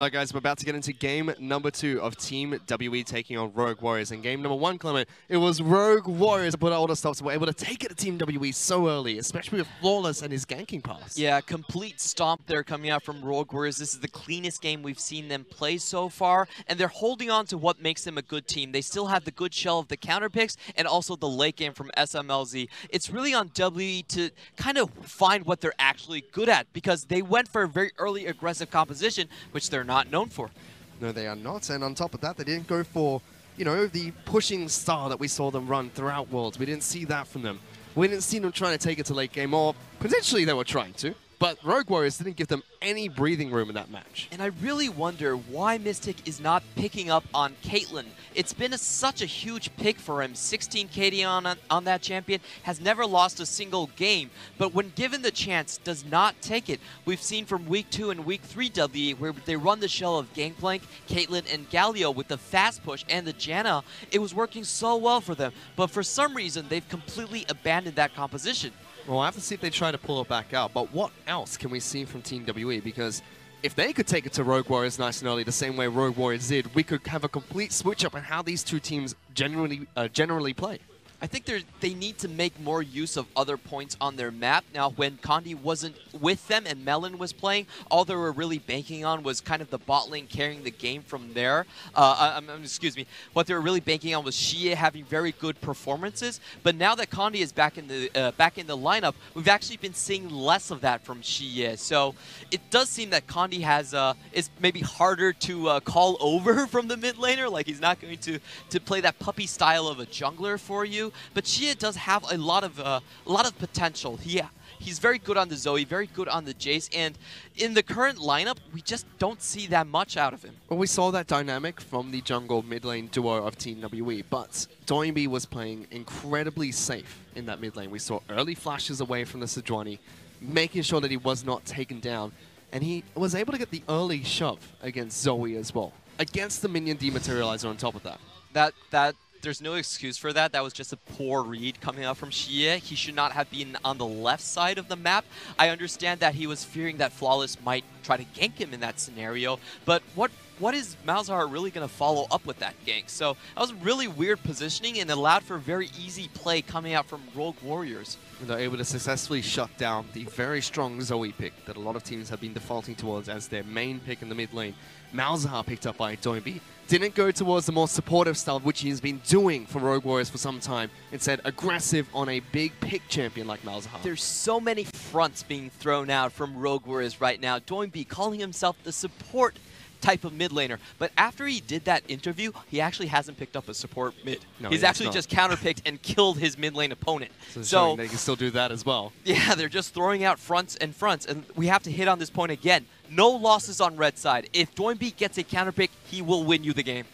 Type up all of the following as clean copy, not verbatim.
Alright guys, we're about to get into game number 2 of Team WE taking on Rogue Warriors. In game number 1, Clement, it was Rogue Warriors that put out all the stops and were able to take it to Team WE so early, especially with Flawless and his ganking pass. Yeah, complete stomp there coming out from Rogue Warriors. This is the cleanest game we've seen them play so far, and they're holding on to what makes them a good team. They still have the good shell of the counter picks and also the late game from Smlz. It's really on WE to kind of find what they're actually good at, because they went for a very early aggressive composition, which they're not known for. No, they are not, and on top of that, they didn't go for, you know, the pushing style that we saw them run throughout Worlds. We didn't see that from them. We didn't see them trying to take it to late game, or potentially they were trying to, but Rogue Warriors didn't give them any breathing room in that match. And I really wonder why Mystic is not picking up on Caitlyn. It's been such a huge pick for him. 16 KD on that champion, has never lost a single game, but when given the chance, does not take it. We've seen from Week 2 and Week 3 WE where they run the shell of Gangplank, Caitlyn, and Galio with the fast push and the Janna. It was working so well for them, but for some reason, they've completely abandoned that composition. Well, I have to see if they try to pull it back out, but what else can we see from Team WE? Because if they could take it to Rogue Warriors nice and early, the same way Rogue Warriors did, we could have a complete switch up on how these two teams generally play. I think they need to make more use of other points on their map. Now, when Condi wasn't with them and Melon was playing, all they were really banking on was kind of the bot lane carrying the game from there. Excuse me. What they were really banking on was xiye having very good performances. But now that Condi is back in the lineup, we've actually been seeing less of that from xiye. So it does seem that Condi has is maybe harder to call over from the mid laner. Like, he's not going to play that puppy style of a jungler for you. But xiye does have a lot of potential. He's very good on the Zoe, very good on the Jace, and in the current lineup, we just don't see that much out of him. Well, we saw that dynamic from the jungle mid lane duo of Team WE, but Doinb was playing incredibly safe in that mid lane. We saw early flashes away from the Sejuani, making sure that he was not taken down, and he was able to get the early shove against Zoe as well, against the minion dematerializer on top of that. There's no excuse for that. That was just a poor read coming out from xiye. He should not have been on the left side of the map. I understand that he was fearing that Flawless might try to gank him in that scenario, but what is Malzahar really going to follow up with that gank? So that was really weird positioning and allowed for very easy play coming out from Rogue Warriors. And they're able to successfully shut down the very strong Zoe pick that a lot of teams have been defaulting towards as their main pick in the mid lane. Malzahar picked up by Doinb. Didn't go towards the more supportive style, which he's been doing for Rogue Warriors for some time. Instead, aggressive on a big pick champion like Malzahar. There's so many fronts being thrown out from Rogue Warriors right now. Doinb calling himself the support type of mid laner, but after he did that interview, he actually hasn't picked up a support mid. No, he's actually just counterpicked and killed his mid lane opponent. So they can still do that as well. Yeah, they're just throwing out fronts, and we have to hit on this point again. No losses on red side. If Doinb gets a counterpick, he will win you the game.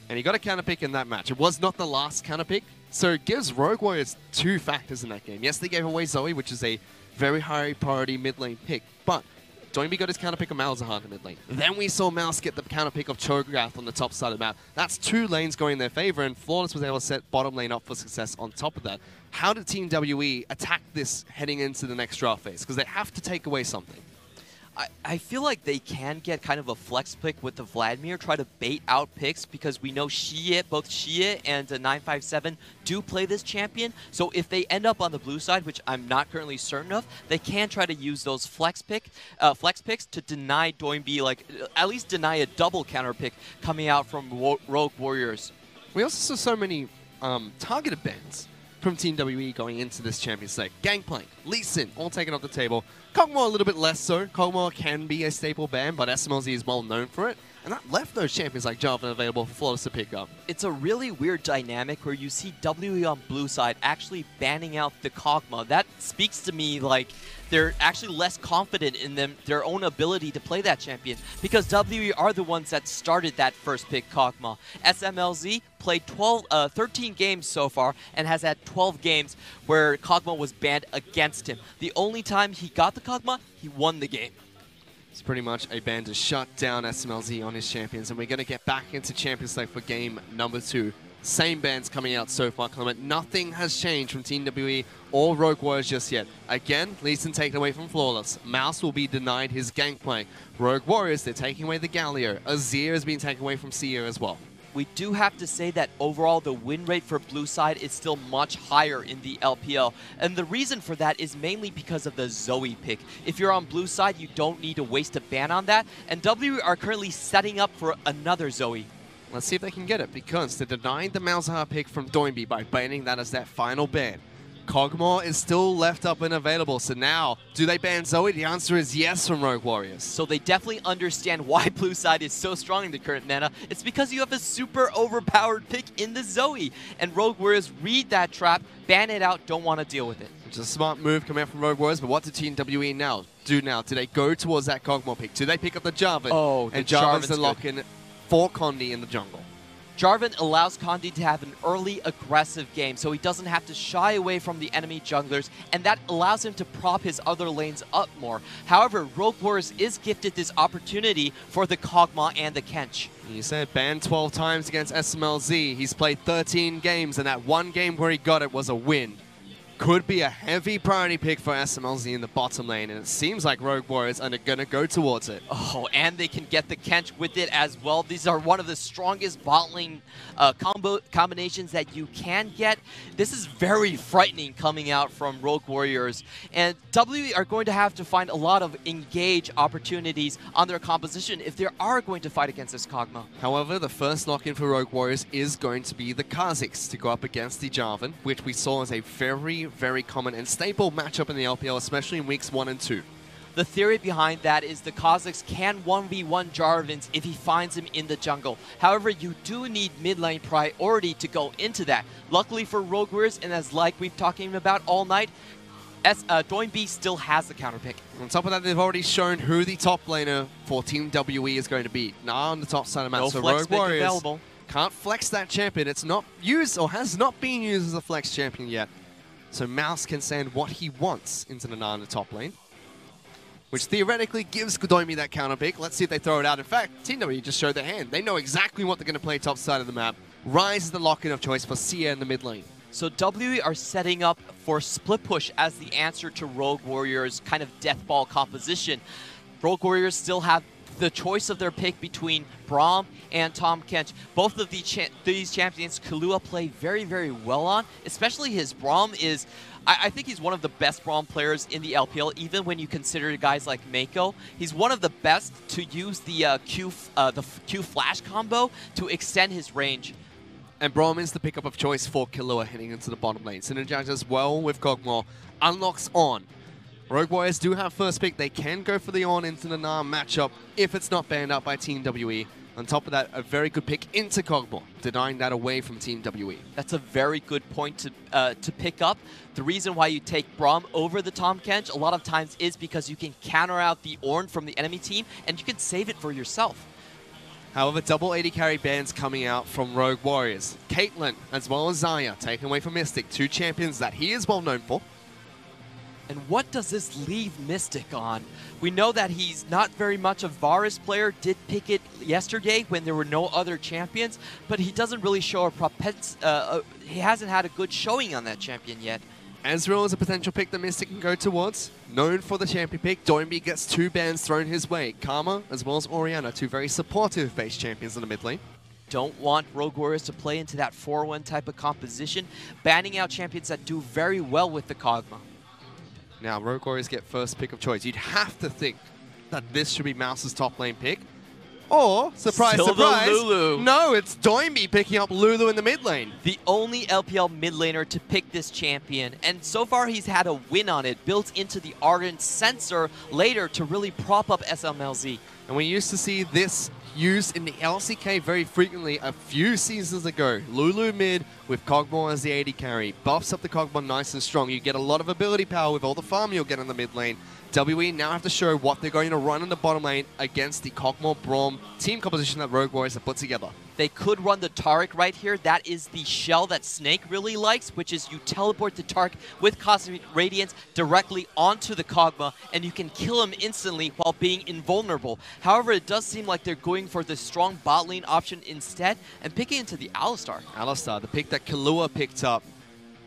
And he got a counterpick in that match. It was not the last counterpick, so it gives Rogue Warriors 2 factors in that game. Yes, they gave away Zoe, which is a very high priority mid lane pick, but Doinb got his counterpick of Malzahar in the mid lane. Then we saw Mouse get the counterpick of Cho'Gath on the top side of the map. That's 2 lanes going in their favor, and Flawless was able to set bottom lane up for success on top of that. How did Team WE attack this heading into the next draft phase? Because they have to take away something. I feel like they can get kind of a flex pick with the Vladimir, try to bait out picks, because we know both xiye and 957 do play this champion. So if they end up on the blue side, which I'm not currently certain of, they can try to use those flex picks to deny Doinb, like at least deny a double counter pick coming out from Rogue Warriors. We also saw so many targeted bans from Team WE going into this Champions League. Gangplank, Lee Sin, all taken off the table. Kog'Maw a little bit less so. Kog'Maw can be a staple ban, but Smlz is well known for it. And that left those champions like Jarvan available for Flawless to pick up. It's a really weird dynamic where you see WE on blue side actually banning out the Kog'Maw. That speaks to me like they're actually less confident in their own ability to play that champion, because WE are the ones that started that first pick Kog'Maw. Smlz played 13 games so far and has had 12 games where Kog'Maw was banned against him. The only time he got the Kog'Maw, he won the game. It's pretty much a ban to shut down Smlz on his champions, and we're going to get back into Champions League for game number 2 Same bans coming out so far, Clement. Nothing has changed from Team WE or Rogue Warriors just yet. Again, Lee Sin taken away from Flawless. Mouse will be denied his gangplank. Rogue Warriors, they're taking away the Galio. Azir has been taken away from xiye as well. We do have to say that overall the win rate for blue side is still much higher in the LPL. And the reason for that is mainly because of the Zoe pick. If you're on blue side, you don't need to waste a ban on that. And W are currently setting up for another Zoe. Let's see if they can get it, because they're denying the Malzahar pick from Doinb by banning that as their final ban. Kog'Maw is still left up and available, so now, do they ban Zoe? The answer is yes from Rogue Warriors. So they definitely understand why blue side is so strong in the current meta. It's because you have a super overpowered pick in the Zoe. And Rogue Warriors read that trap, ban it out, don't want to deal with it. Which is a smart move coming out from Rogue Warriors, but what did Team WE now do now? Do they go towards that Kog'Maw pick? Do they pick up the Jarvan? Oh, and Jarvan's the lock-in for Condi in the jungle. Jarvan allows Condi to have an early aggressive game, so he doesn't have to shy away from the enemy junglers, and that allows him to prop his other lanes up more. However, Rogue Warriors is gifted this opportunity for the Kog'Maw and the Kench. You said banned 12 times against Smlz. He's played 13 games, and that one game where he got it was a win. Could be a heavy priority pick for Smlz in the bottom lane, and it seems like Rogue Warriors are going to go towards it. Oh, and they can get the Kench with it as well. These are one of the strongest bot lane combinations that you can get. This is very frightening coming out from Rogue Warriors, and W are going to have to find a lot of engage opportunities on their composition if they are going to fight against this Kog'Maw. However, the first lock-in for Rogue Warriors is going to be the Kha'Zix to go up against the Jarvan, which we saw as a very common and staple matchup in the LPL, especially in weeks 1 and 2. The theory behind that is the Kha'Zix can 1v1 Jarvans if he finds him in the jungle. However, you do need mid lane priority to go into that. Luckily for Rogue Warriors, and as like we've talking about all night, Doinb still has the counter pick. On top of that, they've already shown who the top laner for Team WE is going to be. Now on the top side of the map, so Rogue Warriors available. Can't flex that champion. It's not used or has not been used as a flex champion yet. So Mouse can send what he wants into the Gnar in the top lane, which theoretically gives Doinb that counter pick. Let's see if they throw it out. In fact, Team W just showed their hand. They know exactly what they're going to play top side of the map. Ryze is the lock-in of choice for xiye in the mid lane. So W are setting up for split push as the answer to Rogue Warriors' kind of death ball composition. Rogue Warriors still have the choice of their pick between Braum and Tahm Kench. Both of these champions Killua play very well on, especially his Braum is, I think he's one of the best Braum players in the LPL, even when you consider guys like Mako. He's one of the best to use the Q flash combo to extend his range. And Braum is the pickup of choice for Killua heading into the bottom lane. Synergizes well with Kog'Maw, unlocks Ornn. Rogue Warriors do have first pick. They can go for the Ornn into the Gnar matchup if it's not banned out by Team WE. On top of that, a very good pick into Kog'Maw, denying that away from Team WE. That's a very good point to pick up. The reason why you take Braum over the Tahm Kench a lot of times is because you can counter out the Ornn from the enemy team, and you can save it for yourself. However, double AD carry bans coming out from Rogue Warriors. Caitlyn, as well as Xayah, taken away from Mystic, two champions that he is well known for. And what does this leave Mystic on? We know that he's not very much a Varus player, did pick it yesterday when there were no other champions, but he doesn't really show a he hasn't had a good showing on that champion yet. Ezreal is a potential pick that Mystic can go towards. Known for the champion pick, Doinb gets two bans thrown his way. Karma, as well as Orianna, two very supportive base champions in the mid lane. Don't want Rogue Warriors to play into that 4-1 type of composition, banning out champions that do very well with the Kog'Maw. Now, Rogue Warriors get first pick of choice. You'd have to think that this should be Mouse's top lane pick. Or, surprise, Still surprise, Lulu. No, it's Doinb picking up Lulu in the mid lane. The only LPL mid laner to pick this champion, and so far he's had a win on it, built into the Ornn sensor later to really prop up Smlz. And we used to see this used in the LCK very frequently a few seasons ago. Lulu mid with Kog'Maw as the AD carry. Buffs up the Kog'Maw nice and strong. You get a lot of ability power with all the farm you'll get in the mid lane. WE now have to show what they're going to run in the bottom lane against the Kog'Maw Braum team composition that Rogue Warriors have put together. They could run the Taric right here. That is the shell that Snake really likes, which is you teleport the Taric with Cosmic Radiance directly onto the Kog'Maw, and you can kill him instantly while being invulnerable. However, it does seem like they're going going for the strong bot lane option instead and picking into the Alistar. Alistar, the pick that Killua picked up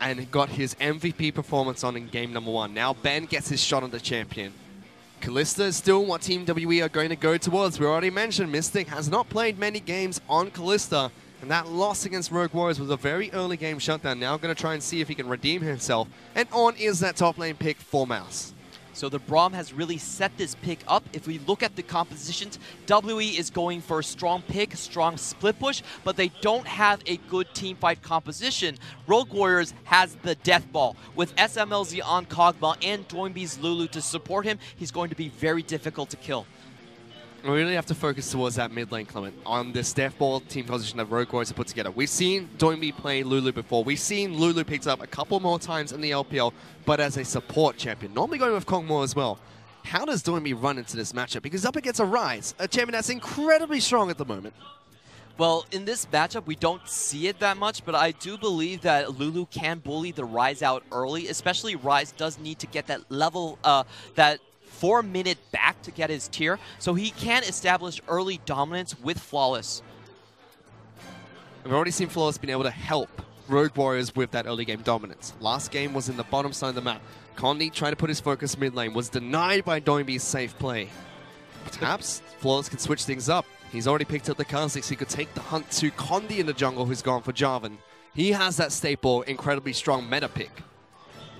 and got his MVP performance on in game number 1. Now Ben gets his shot on the champion. Kalista is still what Team WE are going to go towards. We already mentioned Mystic has not played many games on Kalista, and that loss against Rogue Warriors was a very early game shutdown. Now going to try and see if he can redeem himself. And Ornn is that top lane pick for Mouse. So the Braum has really set this pick up. If we look at the compositions, WE is going for a strong pick, strong split push, but they don't have a good teamfight composition. Rogue Warriors has the death ball. With Smlz on Kog'Maw and Doinb's Lulu to support him, he's going to be very difficult to kill. We really have to focus towards that mid lane, Clement, on this death ball team composition that Rogue Warriors have put together. We've seen Doinb play Lulu before. We've seen Lulu picked up a couple more times in the LPL, but as a support champion. Normally going with Kog'Maw as well. How does Doinb run into this matchup? Because up against a Ryze, a champion that's incredibly strong at the moment. Well, in this matchup, we don't see it that much, but I do believe that Lulu can bully the Ryze out early, especially Ryze does need to get that level, that 4-minute back to get his tier, so he can establish early dominance with Flawless. We've already seen Flawless being able to help Rogue Warriors with that early game dominance. Last game was in the bottom side of the map. Condi trying to put his focus mid lane, was denied by Doinb's safe play. Perhaps Flawless can switch things up. He's already picked up the Kha'Zix. He could take the hunt to Condi in the jungle, who's gone for Jarvan. He has that staple, incredibly strong meta pick.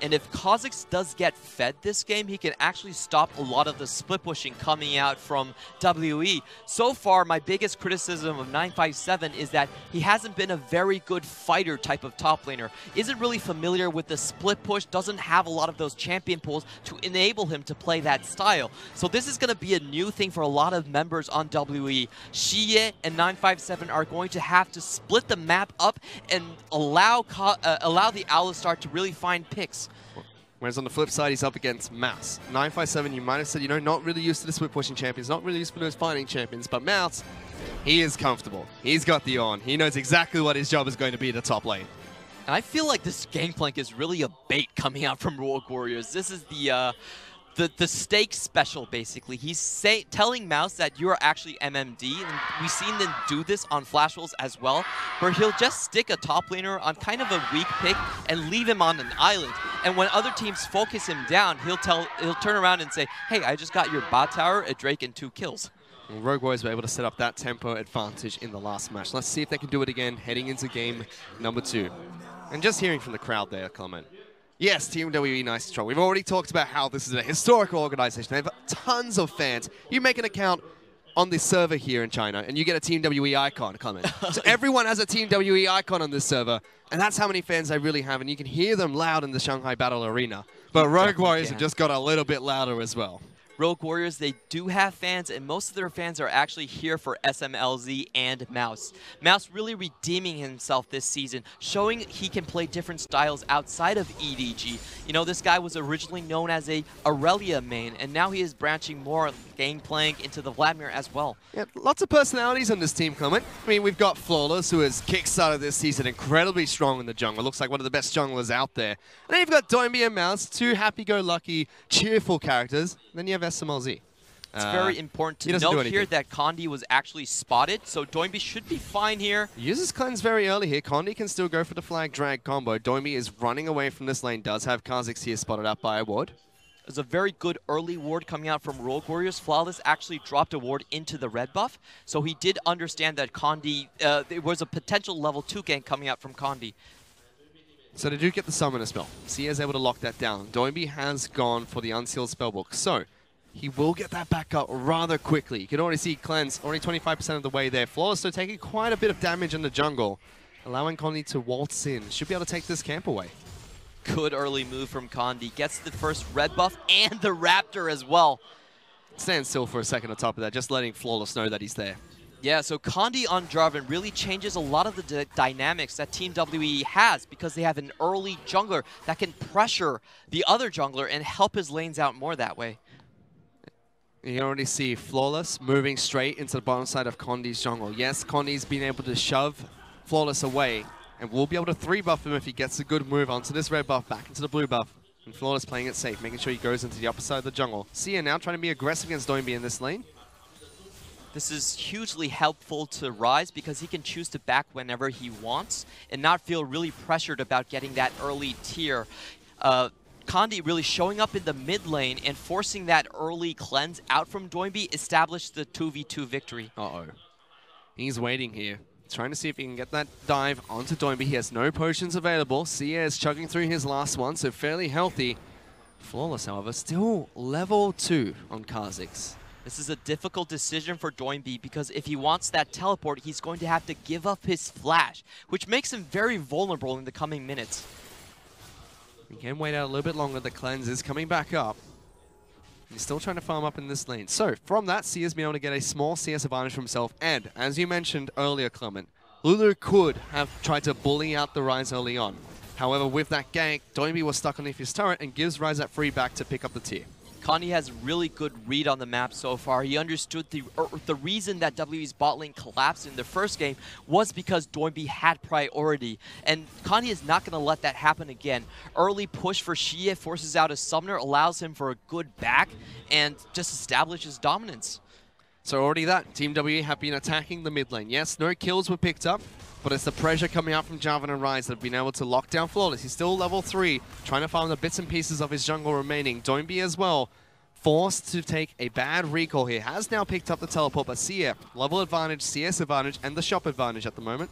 And if Kha'Zix does get fed this game, he can actually stop a lot of the split pushing coming out from WE. So far, my biggest criticism of 957 is that he hasn't been a very good fighter type of top laner. Isn't really familiar with the split push, doesn't have a lot of those champion pools to enable him to play that style. So this is going to be a new thing for a lot of members on WE. Xiye and 957 are going to have to split the map up and allow the Alistar to really find picks. Whereas on the flip side, he's up against Mouse. 957, you might have said, you know, not really used to the split pushing champions, not really used to those fighting champions, but Mouse, he is comfortable. He's got the Ornn. He knows exactly what his job is going to be in the top lane. And I feel like this Gangplank is really a bait coming out from Rogue Warriors. This is the stake special, basically. He's telling Mouse that you are actually MMD, and we've seen them do this on Flash Rolls as well, where he'll just stick a top laner on kind of a weak pick and leave him on an island. And when other teams focus him down, he'll turn around and say, hey, I just got your bot tower, a Drake, and 2 kills. Well, Rogue Warriors were able to set up that tempo advantage in the last match. Let's see if they can do it again heading into game number 2. And just hearing from the crowd there, comment. Yes, Team WE nice and strong. We've already talked about how this is a historical organization. They have tons of fans. You make an account on this server here in China, and you get a Team WE icon comment. So everyone has a Team WE icon on this server, and that's how many fans they really have, and you can hear them loud in the Shanghai Battle Arena. But Rogue Warriors have just got a little bit louder as well. Rogue Warriors, they do have fans, and most of their fans are actually here for Smlz and Mouse. Mouse really redeeming himself this season, showing he can play different styles outside of EDG. You know, this guy was originally known as a Aurelia main, and now he is branching more Gangplank into the Vladimir as well. Yeah, lots of personalities on this team, Clement. I mean, we've got Flawless, who has kickstarted this season incredibly strong in the jungle. Looks like one of the best junglers out there. And then you've got Doinb and Mouse, 2 happy-go-lucky, cheerful characters. Then you have Smlz. It's very important to note here that Condi was actually spotted, so Doinb should be fine here. Uses cleanse very early here. Condi can still go for the flag drag combo. Doinb is running away from this lane, does have Kha'Zix here spotted out by a ward. There's a very good early ward coming out from Rogue Warriors. Flawless actually dropped a ward into the red buff, so he did understand that Condi, there was a potential level 2 gank coming out from Condi. So they do get the summoner spell. Xiye is able to lock that down. Doinb has gone for the unsealed spellbook, so he will get that back up rather quickly. You can already see Cleanse already 25% of the way there. Flawless still taking quite a bit of damage in the jungle, allowing Condi to waltz in. Should be able to take this camp away. Good early move from Condi. Gets the first red buff and the Raptor as well. Stand still for a second on top of that, just letting Flawless know that he's there. Yeah, so Condi on Jarvan really changes a lot of the dynamics that Team WE has because they have an early jungler that can pressure the other jungler and help his lanes out more that way. You can already see Flawless moving straight into the bottom side of Condi's jungle. Yes, Condi's been able to shove Flawless away, and we'll be able to 3-buff him if he gets a good move onto this red buff, back into the blue buff. And Flawless playing it safe, making sure he goes into the upper side of the jungle. Xiye now trying to be aggressive against Doinb in this lane. This is hugely helpful to Ryze because he can choose to back whenever he wants and not feel really pressured about getting that early tier. Condi really showing up in the mid lane and forcing that early cleanse out from Doinb established the 2v2 victory. Uh-oh. He's waiting here. Trying to see if he can get that dive onto Doinb. He has no potions available. xiye is chugging through his last one, so fairly healthy. Flawless, however, still level 2 on Kha'Zix. This is a difficult decision for Doinb because if he wants that teleport, he's going to have to give up his flash, which makes him very vulnerable in the coming minutes. He can wait out a little bit longer. The cleanse is coming back up. He's still trying to farm up in this lane. So, from that, xiye's been able to get a small CS advantage for himself. And, as you mentioned earlier, Clement, Lulu could have tried to bully out the Ryze early on. However, with that gank, Doinb was stuck underneath his turret and gives Ryze that free back to pick up the tier. Condi has really good read on the map so far. He understood the reason that WE's bot lane collapsed in the first game was because Doinb had priority. And Condi is not going to let that happen again. Early push for xiye forces out a summoner, allows him for a good back, and just establishes dominance. So already that, Team WE have been attacking the mid lane. Yes, no kills were picked up, but it's the pressure coming out from Jarvan and Ryze that have been able to lock down Flawless. He's still level 3, trying to farm the bits and pieces of his jungle remaining. Doinb as well, forced to take a bad recall here. Has now picked up the teleport, but xiye, level advantage, CS advantage, and the shop advantage at the moment.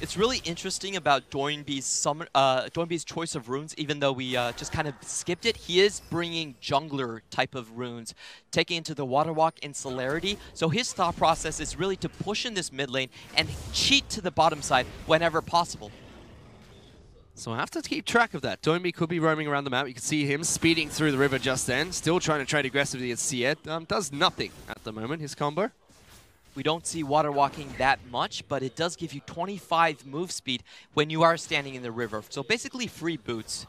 It's really interesting about Doinb's choice of runes, even though we just kind of skipped it. He is bringing jungler type of runes, taking into the Water Walk and Celerity. So his thought process is really to push in this mid lane and cheat to the bottom side whenever possible. So I have to keep track of that. Doinb could be roaming around the map. You can see him speeding through the river just then. Still trying to trade aggressively at xiye. Does nothing at the moment, his combo. We don't see water walking that much, but it does give you 25 move speed when you are standing in the river. So basically free boots.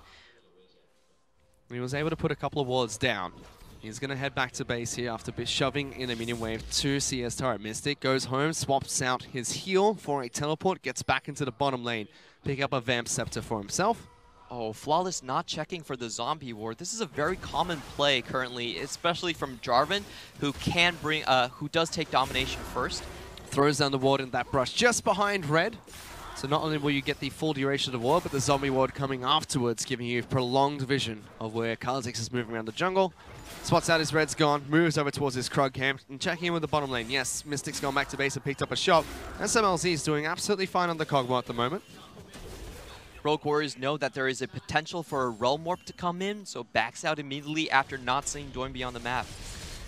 He was able to put a couple of wards down. He's going to head back to base here after shoving in a minion wave to CS turret. Mystic goes home, swaps out his heal for a teleport, gets back into the bottom lane, pick up a Vamp Scepter for himself. Oh, Flawless not checking for the zombie ward. This is a very common play currently, especially from Jarvan, who can bring, who does take domination first. Throws down the ward in that brush just behind red. So not only will you get the full duration of the ward, but the zombie ward coming afterwards, giving you prolonged vision of where Kha'Zix is moving around the jungle. Spots out his red's gone, moves over towards his Krug camp, and checking in with the bottom lane. Yes, Mystic's gone back to base and picked up a shot. And Smlz is doing absolutely fine on the Kog'Maw at the moment. Rogue Warriors know that there is a potential for a Realm Warp to come in, so backs out immediately after not seeing Doinb on the map.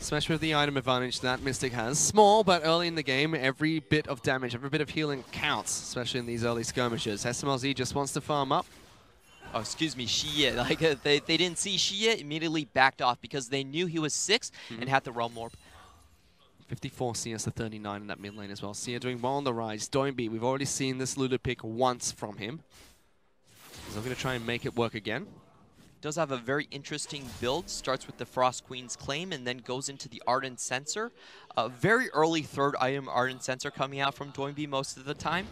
Especially with the item advantage that Mystic has. Small, but early in the game, every bit of damage, every bit of healing counts, especially in these early skirmishes. Smlz just wants to farm up. Oh, excuse me, xiye. Like, they didn't see xiye, immediately backed off because they knew he was 6 and had the Realm Warp. 54 CS to 39 in that mid lane as well. xiye doing well on the Ryze. Doinb, we've already seen this Lulu pick once from him. He's going to try and make it work again. Does have a very interesting build. Starts with the Frost Queen's Claim and then goes into the Ardent Sensor. A very early third item Ardent Sensor coming out from Doinb most of the time.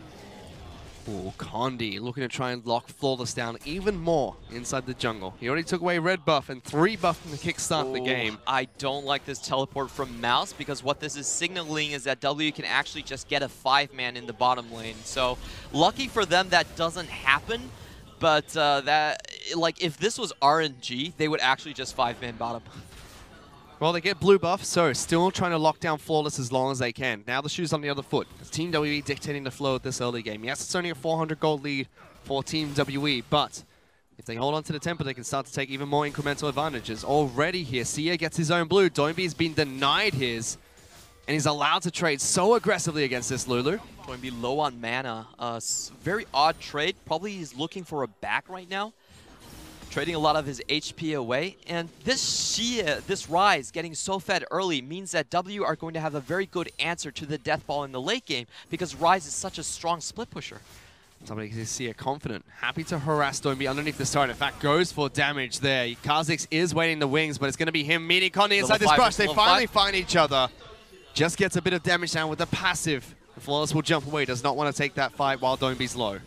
Ooh, Condi looking to try and lock Flawless down even more inside the jungle. He already took away red buff and 3 buff from the kickstart the game. I don't like this teleport from Mouse because what this is signaling is that W can actually just get a 5-man in the bottom lane. So lucky for them that doesn't happen. But if this was RNG, they would actually just 5-man bottom. Well, they get blue buff, so still trying to lock down Flawless as long as they can. Now the shoe's on the other foot. It's Team WE dictating the flow of this early game. Yes, it's only a 400 gold lead for Team WE, but if they hold on to the tempo, they can start to take even more incremental advantages. Already here, xiye gets his own blue. Doinb's been denied his, and he's allowed to trade so aggressively against this Lulu. Doinb low on mana. Very odd trade. Probably he's looking for a back right now. Trading a lot of his HP away. And this Ryze getting so fed early means that W are going to have a very good answer to the death ball in the late game because Ryze is such a strong split pusher. Somebody can see a confident, happy to harass Doinb underneath the start. In fact, goes for damage there. Kha'Zix is waiting the wings, but it's going to be him meeting Condi inside this brush. They finally find each other. Just gets a bit of damage down with the passive. Flawless will jump away, does not want to take that fight while Doinb's low.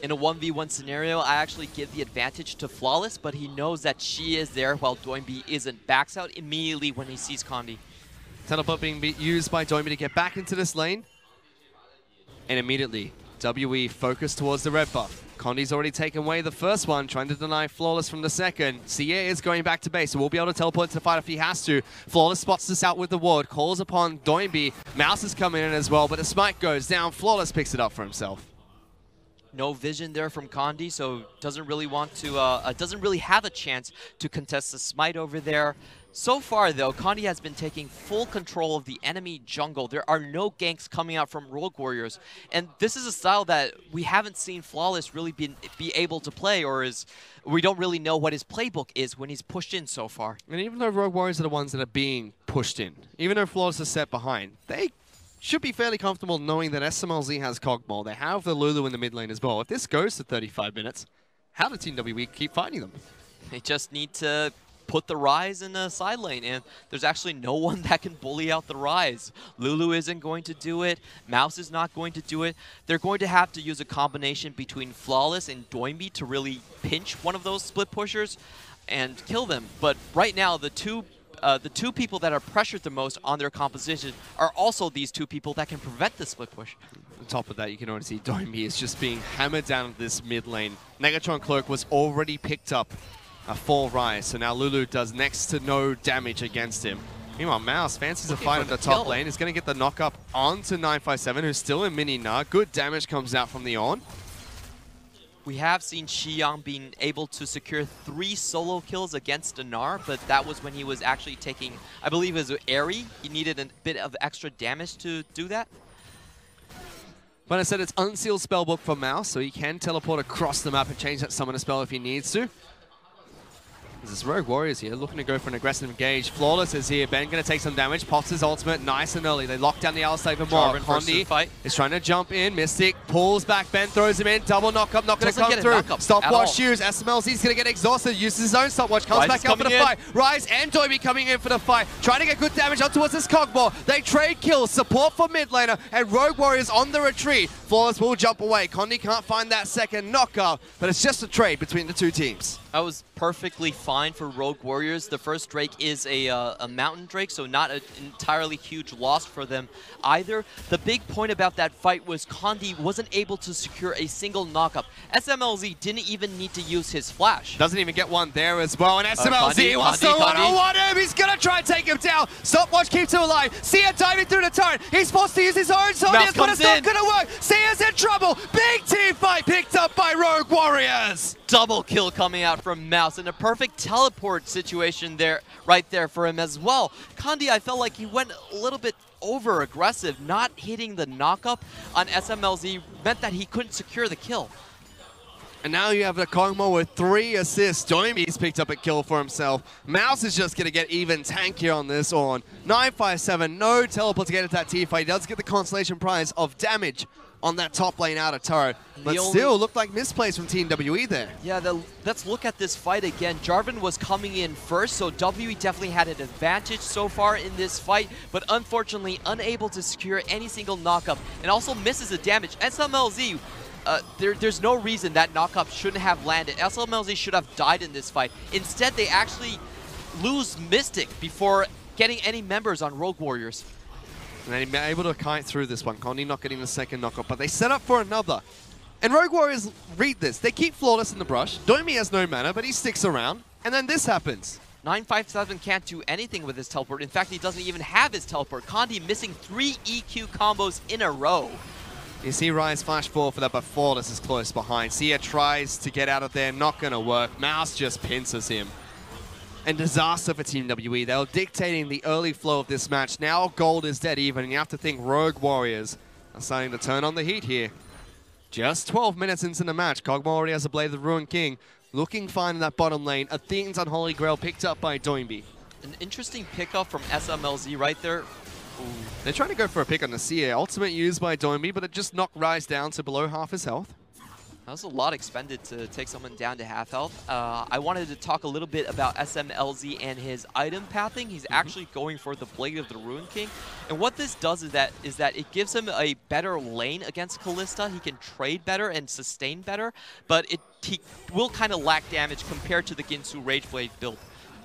In a 1v1 scenario, I actually give the advantage to Flawless, but he knows that she is there while Doinb isn't. Backs out immediately when he sees Condi. Teleport being used by Doinb to get back into this lane. And immediately, WE focused towards the red buff. Condi's already taken away the first one, trying to deny Flawless from the second. xiye is going back to base, so we'll be able to teleport to the fight if he has to. Flawless spots this out with the ward, calls upon Doinb. Mouse is coming in as well, but the smite goes down. Flawless picks it up for himself. No vision there from Condi, so doesn't really want to, doesn't really have a chance to contest the smite over there. So far, though, Condi has been taking full control of the enemy jungle. There are no ganks coming out from Rogue Warriors, and this is a style that we haven't seen Flawless really be able to play, or we don't really know what his playbook is when he's pushed in so far. And even though Rogue Warriors are the ones that are being pushed in, even though Flawless is set behind, they should be fairly comfortable knowing that Smlz has Kog'Maw. They have the Lulu in the mid lane as well. If this goes to 35 minutes, how does Team WE keep fighting them? They just need to put the Ryze in the side lane, and there's actually no one that can bully out the Ryze. Lulu isn't going to do it. Mouse is not going to do it. They're going to have to use a combination between Flawless and Doinb to really pinch one of those split pushers and kill them. But right now, the two people that are pressured the most on their composition are also these two people that can prevent the split push. On top of that, you can already see Doinb is just being hammered down this mid lane. Negatron Cloak was already picked up for Ryze, so now Lulu does next to no damage against him. Meanwhile, Mouse fancies a fight on the top lane. Is going to get the knock up onto 957, who's still in mini Gnar. Good damage comes out from the Ornn. We have seen Xiang being able to secure 3 solo kills against Gnar, but that was when he was actually taking, I believe it was Airy. He needed a bit of extra damage to do that. But I said it's unsealed spellbook for Mouse, so he can teleport across the map and change that summoner spell if he needs to. This Rogue Warriors here looking to go for an aggressive engage. Flawless is here. Ben going to take some damage. Pops his ultimate nice and early. They lock down the Alistar even more. Condi is trying to jump in. Mystic pulls back. Ben throws him in. Double knock up. Not going to come through. Stopwatch use. Smlz is going to get exhausted. Uses his own stopwatch. Comes back up for the fight. Ryze and Doinb coming in for the fight. Trying to get good damage up towards this Kog'Maw. They trade kills. Support for mid laner. And Rogue Warriors on the retreat. Flawless will jump away. Condi can't find that second knockup. But it's just a trade between the two teams. That was perfectly fine for Rogue Warriors. The first Drake is a Mountain Drake, so not an entirely huge loss for them either. The big point about that fight was Condi wasn't able to secure a single knockup. Smlz didn't even need to use his flash. Doesn't even get one there as well, and Smlz wants to one-on-one him. He's going to try and take him down. Stopwatch keeps him alive. xiye diving through the turret. He's forced to use his own soldiers, but it's not going to work. xiye's in trouble. Big team fight picked up by Rogue Warriors. Double kill coming out from Mouse, and a perfect teleport situation there, right there for him as well. Condi, I felt like he went a little bit over-aggressive. Not hitting the knockup on Smlz meant that he couldn't secure the kill. And now you have the Kog'Maw with 3 assists. Doinb's picked up a kill for himself. Mouse is just going to get even tankier on this Ornn. 957, no teleport to get into that team fight. He does get the consolation prize of damage on that top lane outer turret. But still looked like misplays from Team WE there. Yeah, let's look at this fight again. Jarvan was coming in first, so WE definitely had an advantage so far in this fight, but unfortunately unable to secure any single knockup, and also misses the damage. Smlz, there's no reason that knockup shouldn't have landed. Smlz should have died in this fight. Instead, they actually lose Mystic before getting any members on Rogue Warriors. And they're able to kite through this one. Condi not getting the second knockup, but they set up for another. And Rogue Warriors read this. They keep Flawless in the brush. Doinb has no mana, but he sticks around. And then this happens. 957 can't do anything with his teleport. In fact, he doesn't even have his teleport. Condi missing 3 EQ combos in a row. You see Ryze flash forward for that, but Flawless is close behind. xiye tries to get out of there. Not going to work. Mouse just pinces him. And disaster for Team WE. They were dictating the early flow of this match. Now gold is dead even, and you have to think Rogue Warriors are starting to turn on the heat here. Just 12 minutes into the match, Kog'Maw already has a Blade of the Ruined King. Looking fine in that bottom lane. Athene's Unholy Grail picked up by Doinb. An interesting pickup from Smlz right there. Ooh. They're trying to go for a pick on the xiye. Ultimate used by Doinb, but it just knocked Ryze down to below half his health. That was a lot expended to take someone down to half health. I wanted to talk a little bit about Smlz and his item pathing. He's actually going for the Blade of the Ruined King. And what this does is that it gives him a better lane against Kalista. He can trade better and sustain better, but he will kind of lack damage compared to the Ginsu Rageblade build.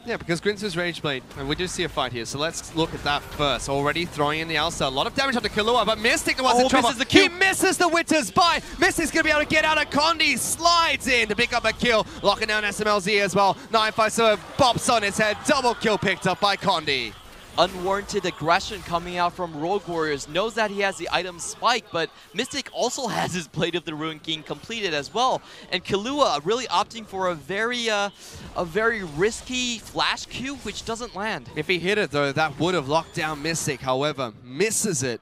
Yeah, because Grinter's Rage Blade, and we do see a fight here, so let's look at that first. Already throwing in the Alistar. A lot of damage onto Killua, but Mystic was in trouble. Misses the kill. He misses the Winter's Bite. Mystic's going to be able to get out of Condi. Slides in to pick up a kill. Locking down Smlz as well. 957 bops on his head. Double kill picked up by Condi. Unwarranted aggression coming out from Rogue Warriors. Knows that he has the item Spike, but Mystic also has his Blade of the Ruined King completed as well. And Killua really opting for a very risky flash Q, which doesn't land. If he hit it though, that would have locked down Mystic. However, misses it.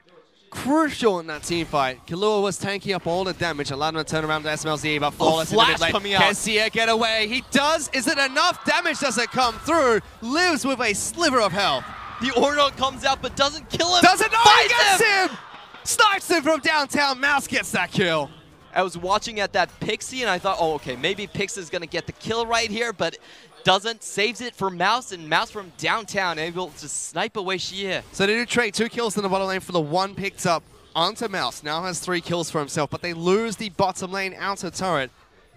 Crucial in that team fight. Killua was tanking up all the damage, allowed him to turn around to Smlz, but flawless in the mid lane. Coming out. Can xiye get away? He does. Is it enough damage? Does it come through? Lives with a sliver of health. The Ornn comes out but doesn't kill him. Doesn't know he Finds gets him! Snipes him from downtown. Mouse gets that kill. I was watching at that Pixie and I thought, oh, okay, maybe Pixie's going to get the kill right here, but doesn't. Saves it for Mouse, and Mouse from downtown able to snipe away xiye. So they do trade 2 kills in the bottom lane for the 1 picked up onto Mouse. Now has 3 kills for himself, but they lose the bottom lane outer turret.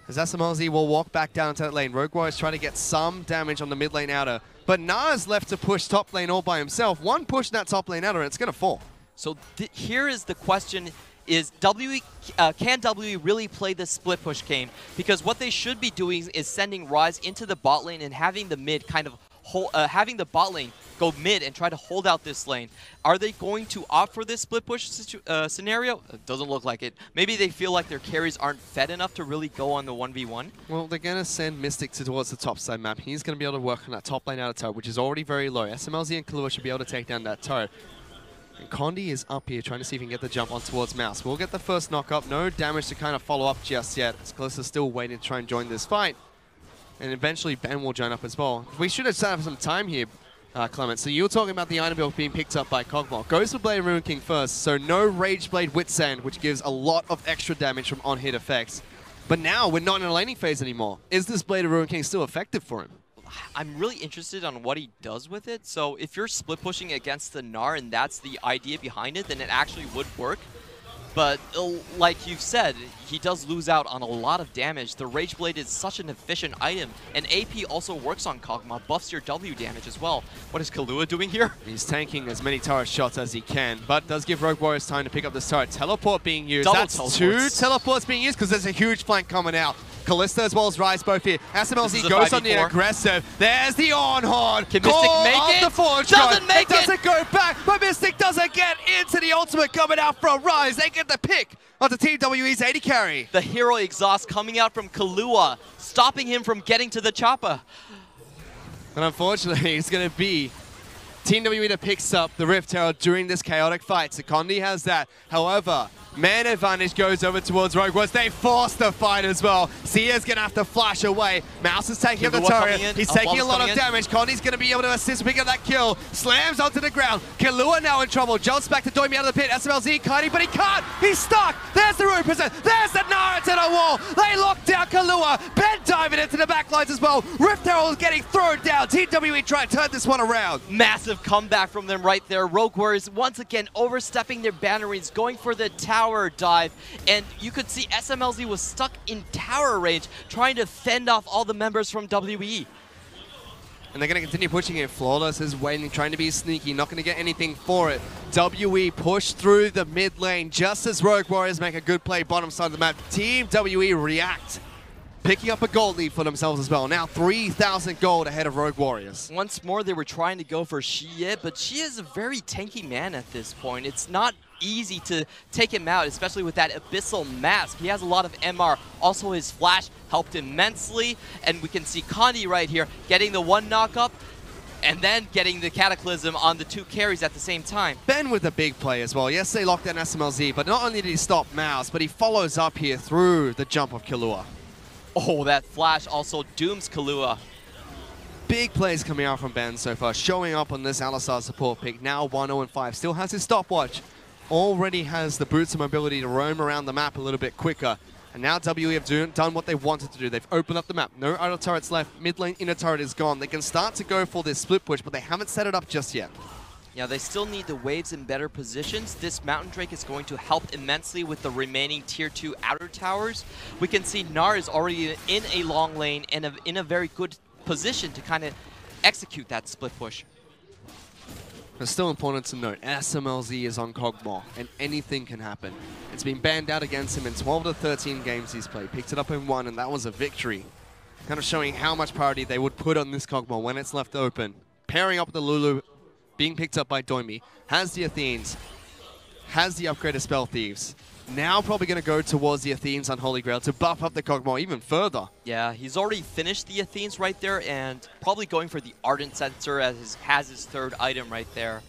As Smlz will walk back down to that lane. Rogue Warriors trying to get some damage on the mid lane outer. But Gnar's left to push top lane all by himself. One push in that top lane outer and it's going to fall. So here is the question, is can WE really play this split push game? Because what they should be doing is sending Ryze into the bot lane and having the mid kind of having the bot lane go mid and try to hold out this lane. Are they going to opt for this split push scenario? It doesn't look like it. Maybe they feel like their carries aren't fed enough to really go on the 1v1. Well, they're going to send Mystic towards the top side map. He's going to be able to work on that top lane outer turret, which is already very low. Smlz and Killua should be able to take down that turret. And Condi is up here trying to see if he can get the jump on towards Mouse. We'll get the first knock up. No damage to kind of follow up just yet. Kalista's still waiting to try and join this fight. And eventually Ben will join up as well. We should have set up some time here, Clement. So you were talking about the item build being picked up by Kog'Maw. Goes for Blade of Ruined King first, so no Rage Blade Wit Sand, which gives a lot of extra damage from on-hit effects. But now we're not in a laning phase anymore. Is this Blade of Ruined King still effective for him? I'm really interested on what he does with it. So if you're split pushing against the Gnar and that's the idea behind it, then it actually would work. But like you've said, he does lose out on a lot of damage. The Rage Blade is such an efficient item. And AP also works on Kog'Maw, buffs your W damage as well. What is Killua doing here? He's tanking as many turret shots as he can, but does give Rogue Warriors time to pick up this turret. Teleport being used. That's teleports. 2 teleports being used because there's a huge flank coming out. Kalista as well as Ryze both here. Smlz goes on the aggressive. There's the Ornn. Can Mystic make it? Doesn't make it. Doesn't go back, but Mystic doesn't get into the ultimate coming out from Ryze. They get the pick onto Team WE's AD carry. The hero exhaust coming out from Killua, stopping him from getting to the chopper. And unfortunately, it's going to be Team WE that picks up the Rift Herald during this chaotic fight. So Condi has that. However, man advantage goes over towards Rogue Warriors. They force the fight as well. xiye's going to have to flash away. Mouse is taking up the turret. He's taking a lot of damage. Condi's going to be able to assist pick up that kill. Slams onto the ground. Killua now in trouble. Jumps back to Doinb out of the pit. Smlz kiting, but he can't. He's stuck. There's the Rune Prison. There's the Gnar into the wall. They lock down Killua. Ben diving into the backlines as well. Rift Herald is getting thrown down. Team WE trying to turn this one around. Massive comeback from them right there. Rogue Warriors once again overstepping their boundaries, going for the tower dive, and you could see Smlz was stuck in tower range trying to fend off all the members from WE. And they're going to continue pushing it. Flawless is waiting, trying to be sneaky, not going to get anything for it. WE push through the mid lane just as Rogue Warriors make a good play bottom side of the map. Team WE react, picking up a gold lead for themselves as well. Now 3,000 gold ahead of Rogue Warriors. Once more they were trying to go for xiye, but xiye is a very tanky man at this point. It's not easy to take him out, especially with that Abyssal Mask. He has a lot of MR. Also his flash helped immensely, and we can see Condi right here getting the 1 knock up and then getting the Cataclysm on the 2 carries at the same time. Ben with a big play as well. Yes, they locked down Smlz, but not only did he stop Mouse, but he follows up here through the jump of Killua. Oh, that flash also dooms Killua. Big plays coming out from Ben so far, showing up on this Alistar support pick. Now 1-0-5, still has his stopwatch. Already has the boots and mobility to roam around the map a little bit quicker. And now WE have done what they wanted to do. They've opened up the map. No outer turrets left. Mid lane inner turret is gone. They can start to go for this split push, but they haven't set it up just yet. Yeah, they still need the waves in better positions. This Mountain Drake is going to help immensely with the remaining tier 2 outer towers. We can see Gnar is already in a long lane and in a very good position to kind of execute that split push. It's still important to note, Smlz is on Kog'Maw, and anything can happen. It's been banned out against him in 12 to 13 games he's played. Picked it up in 1, and that was a victory. Kind of showing how much priority they would put on this Kog'Maw when it's left open. Pairing up with the Lulu, being picked up by Doinb, has the Athenes, has the upgraded Spell Thieves. Now probably going to go towards the Athenes on Holy Grail to buff up the Kog'Maw even further. Yeah, he's already finished the Athenes right there and probably going for the Ardent Sensor as has his third item right there.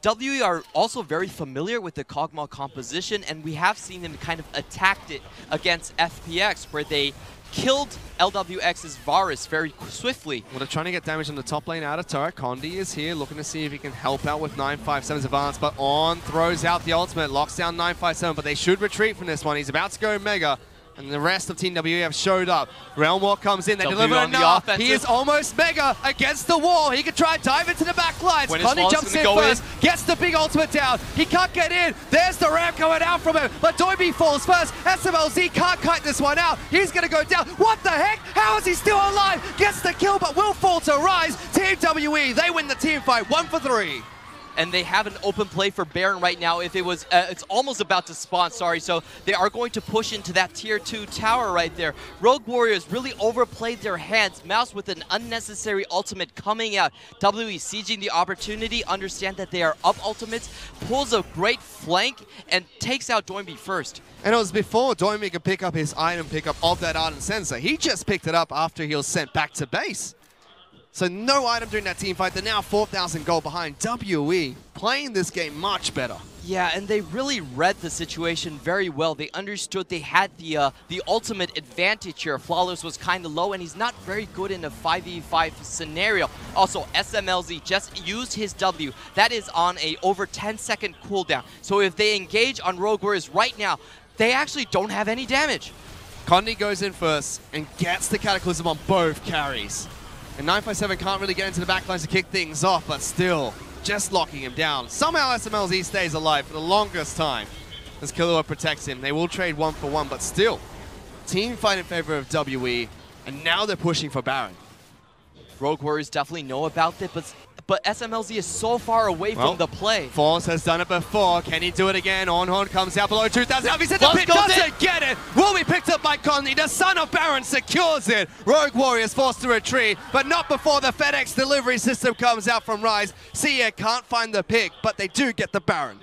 WE are also very familiar with the Kog'Maw composition, and we have seen them kind of attacked it against FPX, where they killed LWX's Varus very swiftly. Well, they're trying to get damage on the top lane out of turret. Condi is here looking to see if he can help out with 957's advance, but Ornn throws out the ultimate, locks down 957, but they should retreat from this one. He's about to go Mega, and the rest of Team WE have showed up. Realm Walk comes in, they deliver enough. He is almost Mega against the wall. He can try and dive into the back lines. Condi jumps in first, gets the big ultimate down. He can't get in. There's the ramp going out from him, but Doinb falls first. Smlz can't kite this one out. He's going to go down. What the heck? How is he still alive? Gets the kill, but will fall to Ryze. Team WE, they win the team fight 1 for 3. And they have an open play for Baron right now. If it was, it's almost about to spawn, sorry. So they are going to push into that tier 2 tower right there. Rogue Warriors really overplayed their hands. Mouse with an unnecessary ultimate coming out. WE sieging the opportunity, understand that they are up ultimates, pulls a great flank, and takes out Doinb first. And it was before Doinb could pick up his item pickup of that Ardent Sensor. He just picked it up after he was sent back to base. So no item during that team fight. They're now 4,000 gold behind. WE playing this game much better. Yeah, and they really read the situation very well. They understood they had the ultimate advantage here. Flawless was kind of low, and he's not very good in a 5v5 scenario. Also, Smlz just used his W. That is on a over 10-second cooldown. So if they engage on Rogue Warriors right now, they actually don't have any damage. Condi goes in first and gets the Cataclysm on both carries. And 957 can't really get into the backlines to kick things off, but still, just locking him down. Somehow Smlz stays alive for the longest time as Killua protects him. They will trade 1 for 1, but still, team fight in favor of WE, and now they're pushing for Baron. Rogue Warriors definitely know about it, but Smlz is so far away from the play. Force has done it before. Can he do it again? Ornn comes out below 2,000. He's in the pit, doesn't get it. Will be picked up by Condi. The son of Baron secures it. Rogue Warriors forced to retreat, but not before the FedEx delivery system comes out from Ryze. xiye can't find the pick, but they do get the Baron.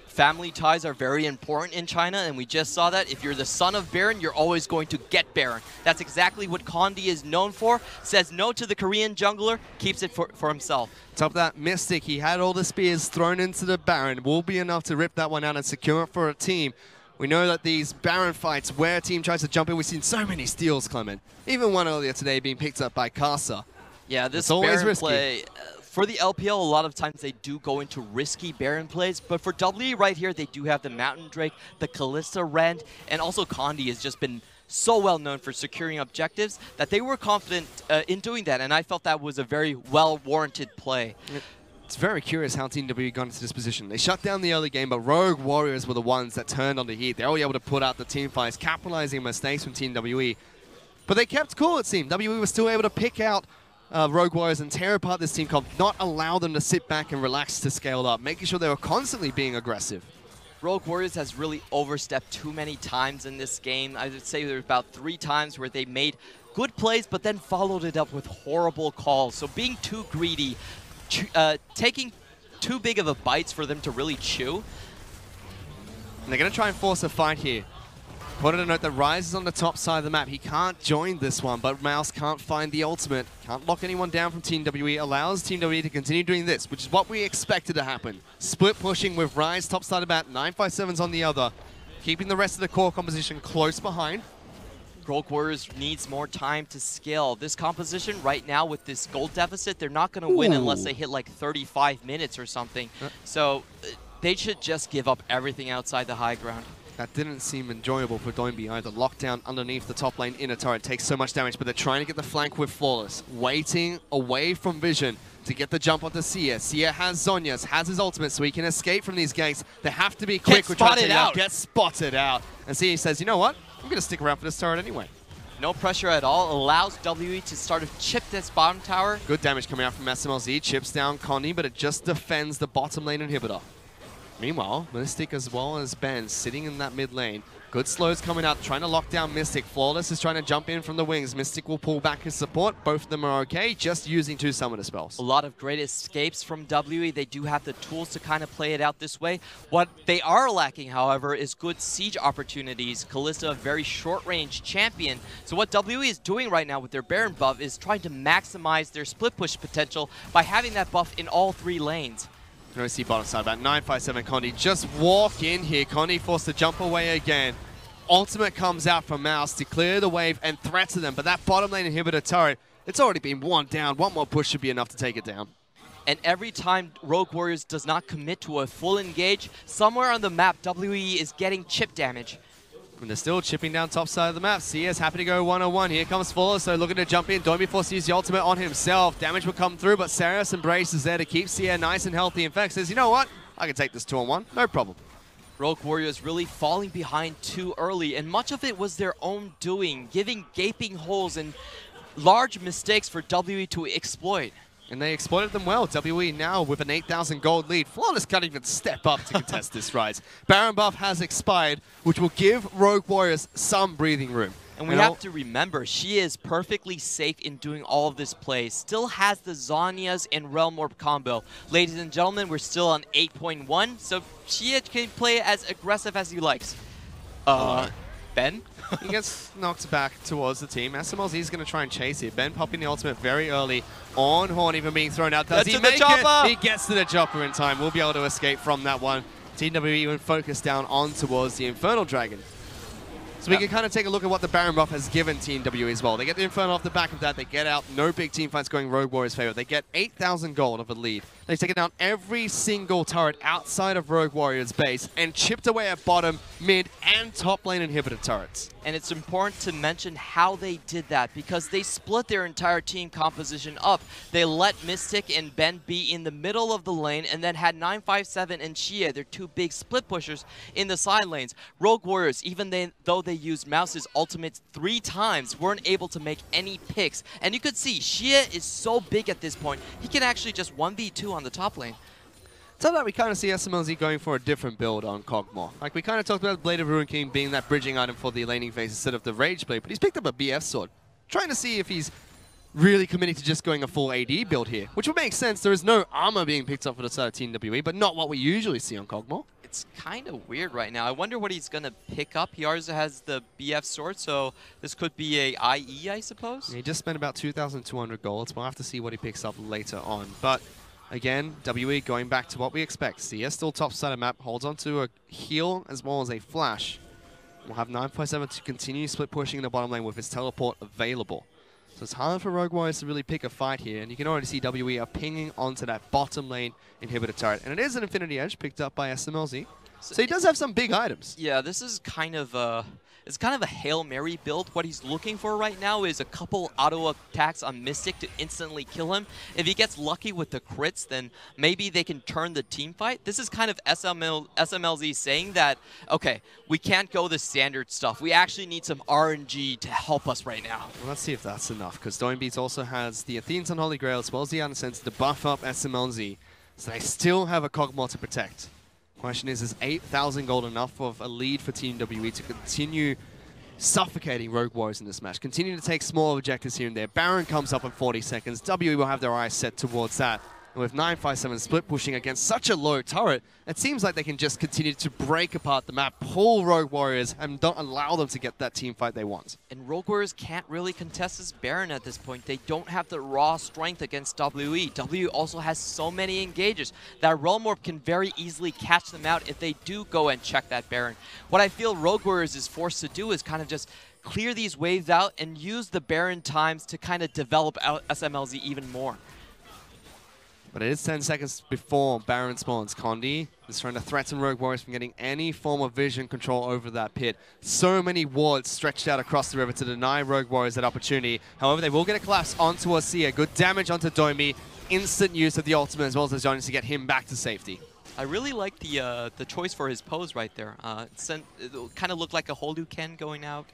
Family ties are very important in China, and we just saw that. If you're the son of Baron, you're always going to get Baron. That's exactly what Condi is known for. Says no to the Korean jungler, keeps it for himself. Top of that, Mystic, he had all the spears thrown into the Baron. Will be enough to rip that one out and secure it for a team. We know that these Baron fights where a team tries to jump in, we've seen so many steals, Clement. Even one earlier today being picked up by Kasa. Yeah, this Baron play... For the LPL, a lot of times they do go into risky Baron plays, but for WE right here, they do have the Mountain Drake, the Kalista Rend, and also Condi has just been so well known for securing objectives that they were confident in doing that, and I felt that was a very well-warranted play. It's very curious how Team WE got into this position. They shut down the early game, but Rogue Warriors were the ones that turned on the heat. They were able to put out the team fights, capitalizing on mistakes from Team WE. But they kept cool, it seemed. WE was still able to pick out Rogue Warriors and tear apart this team comp, not allow them to sit back and relax to scale up, making sure they were constantly being aggressive. Rogue Warriors has really overstepped too many times in this game. I would say there's about 3 times where they made good plays, but then followed it up with horrible calls. So being too greedy, taking too big of a bites for them to really chew. And they're going to try and force a fight here. Wanted to note that Ryze is on the top side of the map. He can't join this one, but Mouse can't find the ultimate. Can't lock anyone down from Team WE. Allows Team WE to continue doing this, which is what we expected to happen. Split pushing with Ryze top side of bat, 957's on the other. Keeping the rest of the core composition close behind. Rogue Warriors needs more time to scale. This composition right now with this gold deficit, they're not going to win unless they hit like 35 minutes or something. So they should just give up everything outside the high ground. That didn't seem enjoyable for Doinb either. Lockdown underneath the top lane in a turret takes so much damage, but they're trying to get the flank with Flawless. Waiting away from vision to get the jump onto xiye. xiye has Zhonya's, has his ultimate, so he can escape from these ganks. They have to be quick. Get spotted out. Get spotted out. And xiye says, you know what? I'm going to stick around for this turret anyway. No pressure at all. Allows WE to start to chip this bottom tower. Good damage coming out from Smlz. Chips down Condi, but it just defends the bottom lane inhibitor. Meanwhile, Mystic as well as Ben sitting in that mid lane. Good slows coming out, trying to lock down Mystic. Flawless is trying to jump in from the wings. Mystic will pull back his support. Both of them are okay, just using 2 summoner spells. A lot of great escapes from WE. They do have the tools to kind of play it out this way. What they are lacking, however, is good siege opportunities. Kalista, a very short-range champion. So what WE is doing right now with their Baron buff is trying to maximize their split push potential by having that buff in all 3 lanes. You see bottom side, about 957 Condi. Just walk in here. Condi forced to jump away again. Ultimate comes out from Mouse to clear the wave and threaten them. But that bottom lane inhibitor turret, it's already been 1 down. 1 more push should be enough to take it down. And every time Rogue Warriors does not commit to a full engage, somewhere on the map, WE is getting chip damage. And they're still chipping down top side of the map. xiye is happy to go 1-on-1. Here comes Fuller, so looking to jump in. Doinb forced to use the ultimate on himself. Damage will come through, but Saras Embrace is there to keep xiye nice and healthy. In fact, says, you know what? I can take this 2-on-1. No problem. Rogue Warriors really falling behind too early, and much of it was their own doing, giving gaping holes and large mistakes for WE to exploit. And they exploited them well. WE now with an 8,000 gold lead. Flawless can't even step up to contest this Ryze. Baron buff has expired, which will give Rogue Warriors some breathing room. And we have to remember, she is perfectly safe in doing all of this play. Still has the Zhonya's and Realm Orb combo. Ladies and gentlemen, we're still on 8.1, so she can play as aggressive as he likes. Ben? He gets knocked back towards the team. Smlz is going to try and chase it. Ben popping the ultimate very early. On Horn even being thrown out. Does he make it? He gets to the chopper in time. We'll be able to escape from that one. Team WE even focused down on towards the Infernal Dragon. So we can kind of take a look at what the Baron buff has given Team WE as well. They get the Infernal off the back of that. They get out. No big team fights going Rogue Warriors' favor. They get 8,000 gold of a lead. They've taken down every single turret outside of Rogue Warriors' base and chipped away at bottom, mid, and top lane inhibitor turrets. And it's important to mention how they did that, because they split their entire team composition up. They let Mystic and Ben be in the middle of the lane and then had 957 and xiye, their 2 big split pushers, in the side lanes. Rogue Warriors, even though they used Mouse's ultimate 3 times, weren't able to make any picks. And you could see, xiye is so big at this point, he can actually just 1v2 on the top lane. So that we kind of see Smlz going for a different build on Kog'Maw. Like we kind of talked about Blade of Ruin King being that bridging item for the laning phase instead of the Rage Blade, but he's picked up a BF sword. Trying to see if he's really committing to just going a full AD build here, which would make sense. There is no armor being picked up for the side of Team WE, but not what we usually see on Kog'Maw. It's kind of weird right now. I wonder what he's going to pick up. He also has the BF sword, so this could be a IE, I suppose? He just spent about 2,200 gold. We'll have to see what he picks up later on. But again, WE going back to what we expect. xiye still top side of map, holds on to a heal as well as a flash. We'll have 957 to continue split pushing in the bottom lane with his teleport available. So it's hard for Rogue Warriors to really pick a fight here, and you can already see WE are pinging onto that bottom lane inhibitor turret. And it is an Infinity Edge picked up by Smlz. So he does have some big items. Yeah, this is kind of a Hail Mary build. What he's looking for right now is a couple auto attacks on Mystic to instantly kill him. If he gets lucky with the crits, then maybe they can turn the team fight. This is kind of Smlz saying that, okay, we can't go the standard stuff. We actually need some RNG to help us right now. Well, let's see if that's enough, because Doinb also has the Athene's Unholy Grail as well as the Unsense to buff up Smlz. So they still have a Kog'Maw to protect. Question is 8,000 gold enough of a lead for Team WE to continue suffocating Rogue Warriors in this match? Continue to take small objectives here and there. Baron comes up in 40 seconds. WE will have their eyes set towards that. And with 957 split pushing against such a low turret, it seems like they can just continue to break apart the map, pull Rogue Warriors, and don't allow them to get that team fight they want. And Rogue Warriors can't really contest this Baron at this point. They don't have the raw strength against WE. WE also has so many engages that Realm Orb can very easily catch them out if they do go and check that Baron. What I feel Rogue Warriors is forced to do is kind of just clear these waves out and use the Baron times to kind of develop out Smlz even more. But it is 10 seconds before Baron spawns. Condi is trying to threaten Rogue Warriors from getting any form of vision control over that pit. So many wards stretched out across the river to deny Rogue Warriors that opportunity. However, they will get a collapse onto xiye. Good damage onto Doinb. Instant use of the ultimate as well as the Jonas to get him back to safety. I really like the choice for his pose right there. It kind of looked like a Holu Ken going out.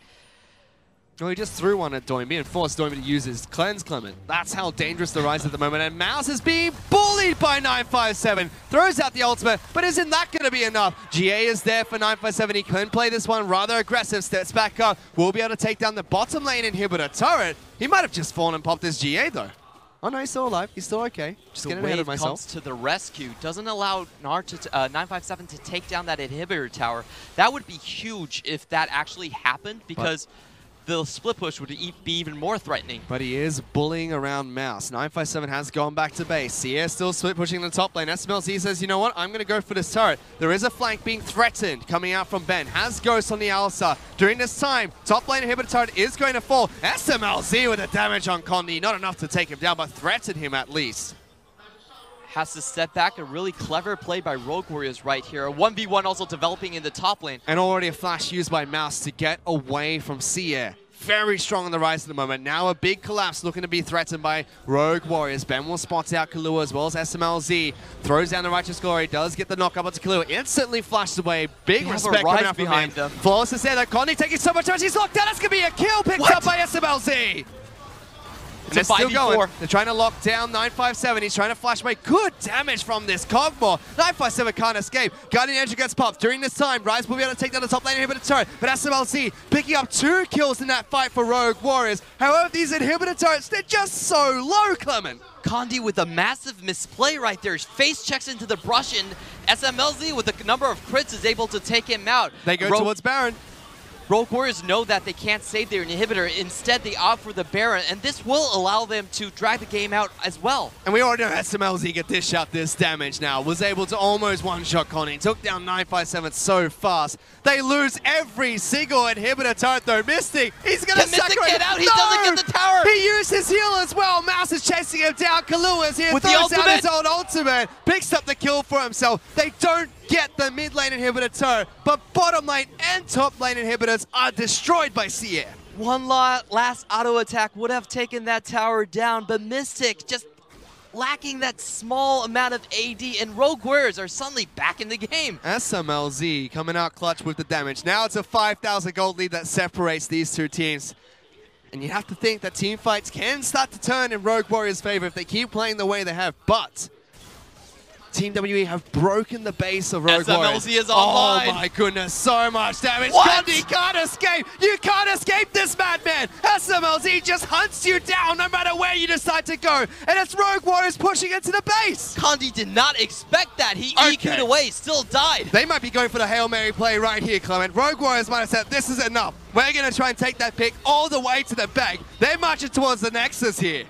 Well, he just threw one at Doinb and forced Doinb to use his cleanse, Clement. That's how dangerous the Ryze at the moment. And Mouse is being bullied by 957. Throws out the ultimate, but isn't that going to be enough? GA is there for 957. He can play this one rather aggressive. Steps back up. Will be able to take down the bottom lane inhibitor turret. He might have just fallen and popped his GA, though. Oh, no, he's still alive. He's still okay. Just getting ahead of myself. Comes to the rescue. Doesn't allow Gnar to 957 to take down that inhibitor tower. That would be huge if that actually happened, because the split push would be even more threatening. But he is bullying around Mouse. 957 has gone back to base. xiye still split pushing the top lane. Smlz says, you know what? I'm going to go for this turret. There is a flank being threatened coming out from Ben. Has Ghost on the Alistar. During this time, top lane inhibitor turret is going to fall. Smlz with the damage on Condi. Not enough to take him down, but threaten him at least. Has to step back. A really clever play by Rogue Warriors right here. A 1v1 also developing in the top lane. And already a flash used by Mouse to get away from xiye. Very strong on the Ryze at the moment. Now a big collapse looking to be threatened by Rogue Warriors. Ben will spot out Killua as well as Smlz. Throws down the Righteous Glory. Does get the knock up onto Killua. Instantly flashes away. Big respect coming out from him. Flawless is there. That Condi taking so much damage. He's locked down. That's going to be a kill picked up by Smlz. And they're still going. They're trying to lock down 957. He's trying to flash away. Good damage from this Kog'Maw. 957 can't escape. Guardian Angel gets popped. During this time, Ryze will be able to take down the top lane inhibitor turret. But Smlz picking up 2 kills in that fight for Rogue Warriors. However, these inhibitor turrets, they're just so low, Clement. Condi with a massive misplay right there. His face checks into the brush, and Smlz with a number of crits is able to take him out. They go towards Baron. Rogue Warriors know that they can't save their inhibitor. Instead, they opt for the Baron, and this will allow them to drag the game out as well. And we already know Smlz get dish out this damage now. Was able to almost one-shot Condi. Took down 957 so fast. They lose every single inhibitor turret, though. Mystic, he's going to Mystic get out? He doesn't get the tower. He used his heal as well. Mouse is chasing him down. Killua is here. With the ultimate. Out his own ultimate. Picks up the kill for himself. They don't get the mid lane inhibitor turret, but bottom lane and top lane inhibitors are destroyed by xiye. One last auto attack would have taken that tower down, but Mystic just lacking that small amount of AD, and Rogue Warriors are suddenly back in the game. Smlz coming out clutch with the damage. Now it's a 5,000 gold lead that separates these two teams. And you have to think that team fights can start to turn in Rogue Warriors' favor if they keep playing the way they have, but Team WE have broken the base of Rogue Warriors. Smlz is online. Oh my goodness, so much damage. What? Condi can't escape. You can't escape this madman. Smlz just hunts you down no matter where you decide to go. And it's Rogue Warriors pushing into the base. Condi did not expect that. He EQ'd away, still died. They might be going for the Hail Mary play right here, Clement. Rogue Warriors might have said, this is enough. We're going to try and take that pick all the way to the bank. They're marching towards the Nexus here.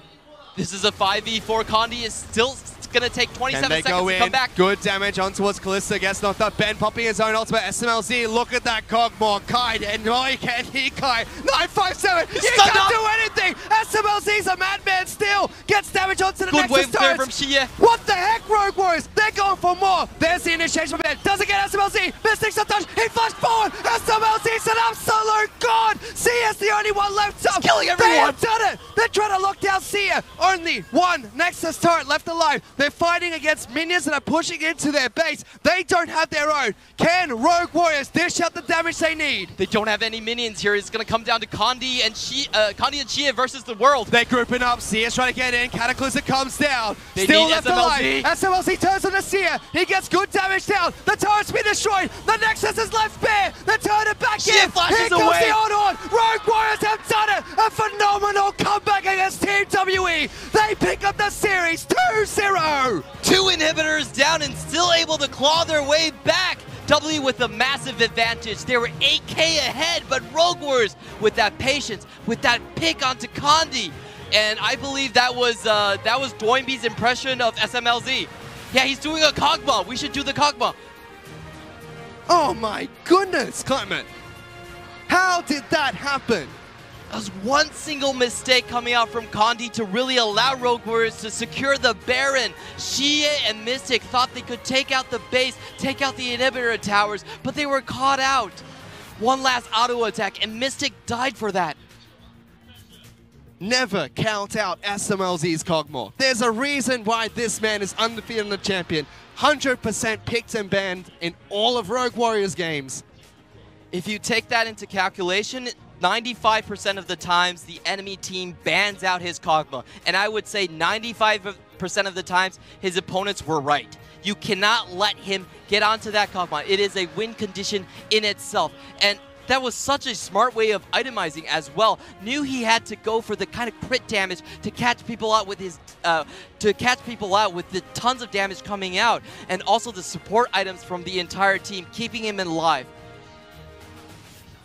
This is a 5v4. Condi is still going to take 27 seconds to come back. Good damage on towards Kalista. Gets knocked up. Ben popping his own ultimate. Smlz, look at that Kog'Maw. Kai, and no, he can't. He Kai. 957. You can't do anything. Smlz's a madman still. Gets damage onto the Nexus Good wave there turrets. from xiye. What the heck, Rogue Warriors? They're going for more. There's the initiation from Ben. Doesn't get Smlz. Mystic's a touch. He flashed forward. Smlz's an absolute god. xiye's the only one left up. He's killing everyone. They have done it. They're trying to lock down xiye. Only one Nexus turret left alive. They're fighting against minions that are pushing into their base. They don't have their own. Can Rogue Warriors dish out the damage they need? They don't have any minions here. It's going to come down to Condi and xiye versus the world. They're grouping up. xiye's trying to get in. Cataclysm comes down. They Still need left Smlz. alive. Smlz turns on the xiye. He gets good damage down. The turret's been destroyed. The Nexus is left bare. They're turning back xiye in. flashes Here comes away. the Ornn. Rogue Warriors have done it. A phenomenal comeback against Team WE. They pick up the series 2-0. 2 inhibitors down and still able to claw their way back. W with a massive advantage. They were 8k ahead, but Rogue Warriors with that patience, with that pick onto Condi. And I believe that was Doinb's impression of Smlz. Yeah, he's doing a Kog'Maw. We should do the Kog'Maw. Oh my goodness, Clement. How did that happen? That was one single mistake coming out from Condi to really allow Rogue Warriors to secure the Baron. xiye and Mystic thought they could take out the base, take out the inhibitor towers, but they were caught out. One last auto attack, and Mystic died for that. Never count out Smlz's Kog'Maw. There's a reason why this man is undefeated in the champion. 100% picked and banned in all of Rogue Warriors games. If you take that into calculation, 95% of the times, the enemy team bans out his Kog'Maw. And I would say 95% of the times, his opponents were right. You cannot let him get onto that Kog'Maw. It is a win condition in itself. And that was such a smart way of itemizing as well. Knew he had to go for the kind of crit damage to catch people out with his, with the tons of damage coming out, and also the support items from the entire team, keeping him alive.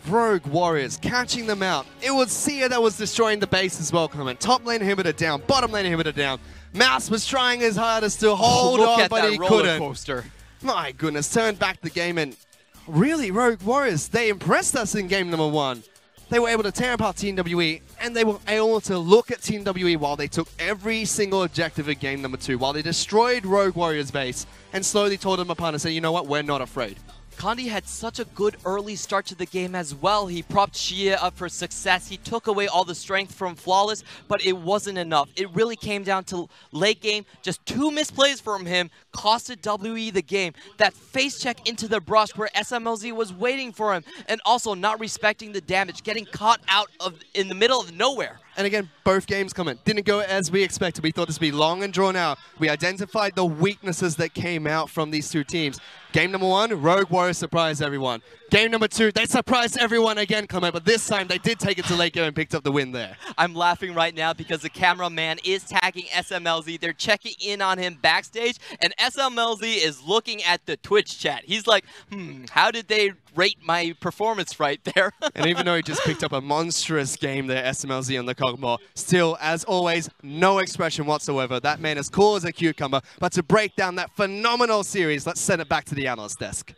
Rogue Warriors catching them out. It was xiye that was destroying the base as well, coming. Top lane inhibitor down, bottom lane inhibitor down. Mouse was trying his hardest to hold on, but he couldn't. Coaster. My goodness, turned back the game, and really, Rogue Warriors, they impressed us in game number 1. They were able to tear apart Team WE, and they were able to look at Team WE while they took every single objective in game number 2, while they destroyed Rogue Warriors' base, and slowly told them apart and said, you know what, we're not afraid. Condi had such a good early start to the game as well. He propped xiye up for success. He took away all the strength from Flawless, but it wasn't enough. It really came down to late game. Just 2 misplays from him costed WE the game. That face check into the brush where Smlz was waiting for him, and also not respecting the damage, getting caught out in the middle of nowhere. And again, both games coming. Didn't go as we expected. We thought this would be long and drawn out. We identified the weaknesses that came out from these two teams. Game number 1, Rogue Warriors surprised everyone. Game number 2, they surprised everyone again, coming, but this time they did take it to late game and picked up the win there. I'm laughing right now because the cameraman is tagging Smlz. They're checking in on him backstage, and Smlz is looking at the Twitch chat. He's like, how did they rate my performance right there? And even though he just picked up a monstrous game there, Smlz on the Kog'Maw, still, as always, no expression whatsoever. That man is cool as a cucumber. But to break down that phenomenal series, let's send it back to the analyst desk.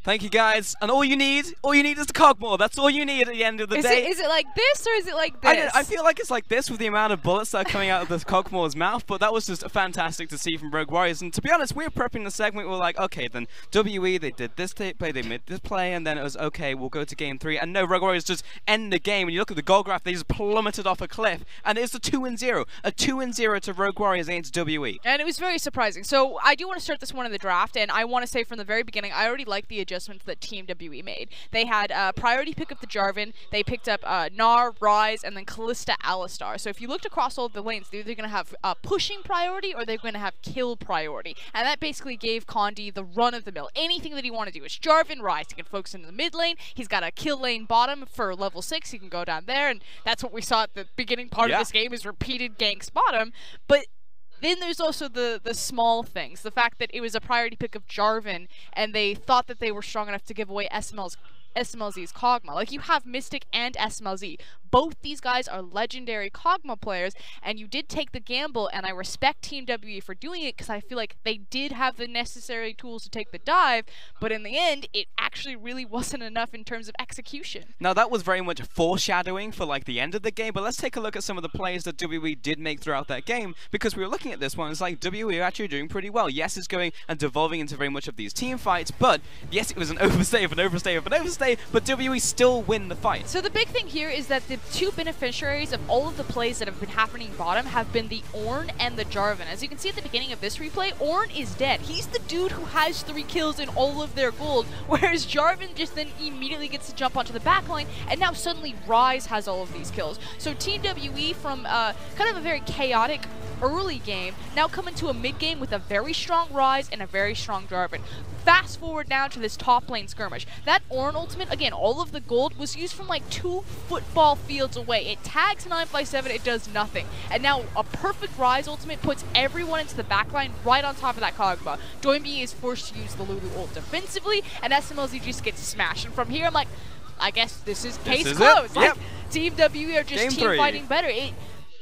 Thank you, guys. And all you need is the Kog'Maw. That's all you need at the end of the day. Is it like this, or is it like this? I feel like it's like this with the amount of bullets that are coming out of the Kog'Maw's mouth, but that was just fantastic to see from Rogue Warriors. And to be honest, we were prepping the segment. We were like, okay, then WE, they did this play, they made this play, and then it was, okay, we'll go to game 3. And no, Rogue Warriors just end the game. When you look at the goal graph, they just plummeted off a cliff. And it's a 2-0. A 2-0 to Rogue Warriors against WE. And it was very surprising. So I do want to start this one in the draft, and I want to say from the very beginning, I already liked the adjustments that Team WE made. They had a priority pick up the Jarvan, they picked up Gnar, Ryze, and then Kalista, Alistar. So if you looked across all of the lanes, they're either going to have pushing priority or they're going to have kill priority. And that basically gave Condi the run of the mill. Anything that he wanted to do. It's Jarvan, Ryze. He can focus into the mid lane. He's got a kill lane bottom for level 6. He can go down there, and that's what we saw at the beginning part of this game, is repeated ganks bottom. But then there's also the small things. The fact that it was a priority pick of Jarvan, and they thought that they were strong enough to give away Smlz's Kog'Maw. Like, you have Mystic and Smlz. Both these guys are legendary Kog'Maw players, and you did take the gamble, and I respect Team WE for doing it, because I feel like they did have the necessary tools to take the dive, but in the end, it actually really wasn't enough in terms of execution. Now, that was very much foreshadowing for, like, the end of the game, but let's take a look at some of the plays that WE did make throughout that game, because we were looking at this one, it's like, WE are actually doing pretty well. Yes, it's going and devolving into very much of these team fights, but yes, it was an overstay of an overstay of an overstay, but WE still win the fight. So the big thing here is that the two beneficiaries of all of the plays that have been happening bottom have been the Ornn and the Jarvan. As you can see at the beginning of this replay, Ornn is dead. He's the dude who has 3 kills in all of their gold, whereas Jarvan just then immediately gets to jump onto the backline, and now suddenly Ryze has all of these kills. So Team WE, from kind of a very chaotic early game, now come into a mid game with a very strong Ryze and a very strong Jarvan. Fast forward now to this top lane skirmish. That Ornn ultimate, again, all of the gold was used from like 2 football fields away. It tags 9x7, it does nothing. And now a perfect Ryze ultimate puts everyone into the backline right on top of that Kog'Maw. Doinb is forced to use the Lulu ult defensively, and Smlz just gets smashed. And from here, I'm like, I guess this is case closed. Like, Team WE are just team fighting better.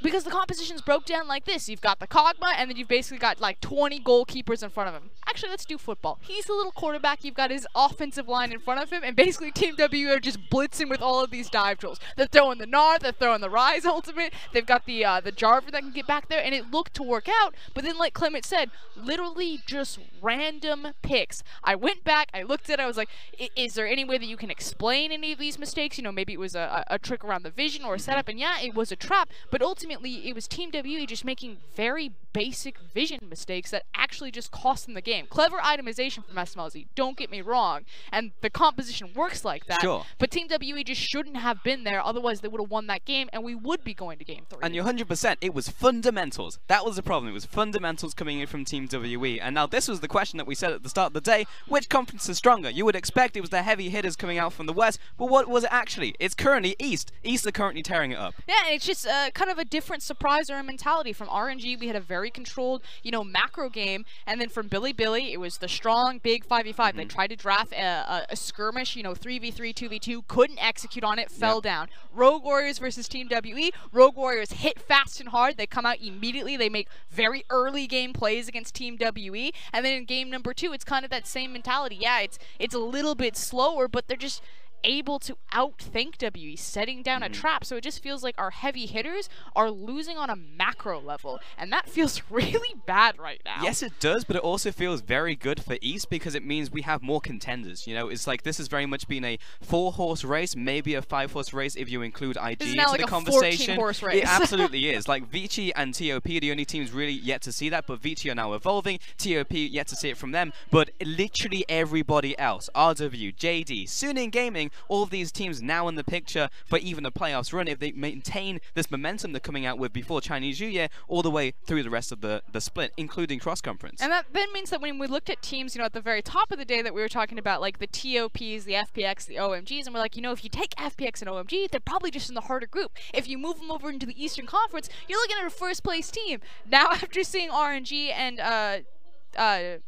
Because the composition's broke down like this. You've got the Kog'Maw, and then you've basically got like 20 goalkeepers in front of him. Actually, let's do football. He's the little quarterback. You've got his offensive line in front of him, and basically Team WE are just blitzing with all of these dive tools. They're throwing the Gnar, they're throwing the Ryze ultimate. They've got the Jarvan that can get back there, and it looked to work out. But then, like Clement said, literally just random picks. I went back, I looked at it, I was like, is there any way that you can explain any of these mistakes? You know, maybe it was a trick around the vision or a setup, and yeah, it was a trap, but ultimately it was Team WE just making very basic vision mistakes that actually just cost them the game. Clever itemization from Smlz, don't get me wrong, and the composition works like that. Sure. But Team WE just shouldn't have been there, otherwise they would have won that game, and we would be going to Game 3. And you're 100%, it was fundamentals. That was the problem. It was fundamentals coming in from Team WE. And now this was the question that we said at the start of the day. Which conference is stronger? You would expect it was the heavy hitters coming out from the West, but what was it actually? It's currently East. East are currently tearing it up. Yeah, and it's just kind of a different surprise or a mentality. From RNG, we had a very controlled, you know, macro game, and then from Billy, it was the strong, big 5v5. They tried to draft a skirmish, you know, 3v3, 2v2, couldn't execute on it, fell down. Rogue Warriors versus Team WE. Rogue Warriors hit fast and hard. They come out immediately. They make very early game plays against Team WE, and then in game number 2, it's kind of that same mentality. Yeah, it's a little bit slower, but they're just able to outthink WE, setting down a trap. So it just feels like our heavy hitters are losing on a macro level, and that feels really bad right now. Yes, it does, but it also feels very good for East because it means we have more contenders. You know, it's like this has very much been a 4-horse race, maybe a 5-horse race if you include IG into like the a conversation. 14-horse race. It absolutely is. Like Vici and TOP are the only teams really yet to see that, but Vici are now evolving. TOP yet to see it from them, but literally everybody else, RW, JD, Suning Gaming, all of these teams now in the picture for even a playoffs run if they maintain this momentum they're coming out with before Chinese New Year all the way through the rest of the split, including cross-conference. And that then means that when we looked at teams, you know, at the very top of the day that we were talking about, like the TOPs, the FPX, the OMGs, and we're like, you know, if you take FPX and OMG, they're probably just in the harder group. If you move them over into the Eastern Conference, you're looking at a first-place team. Now, after seeing RNG and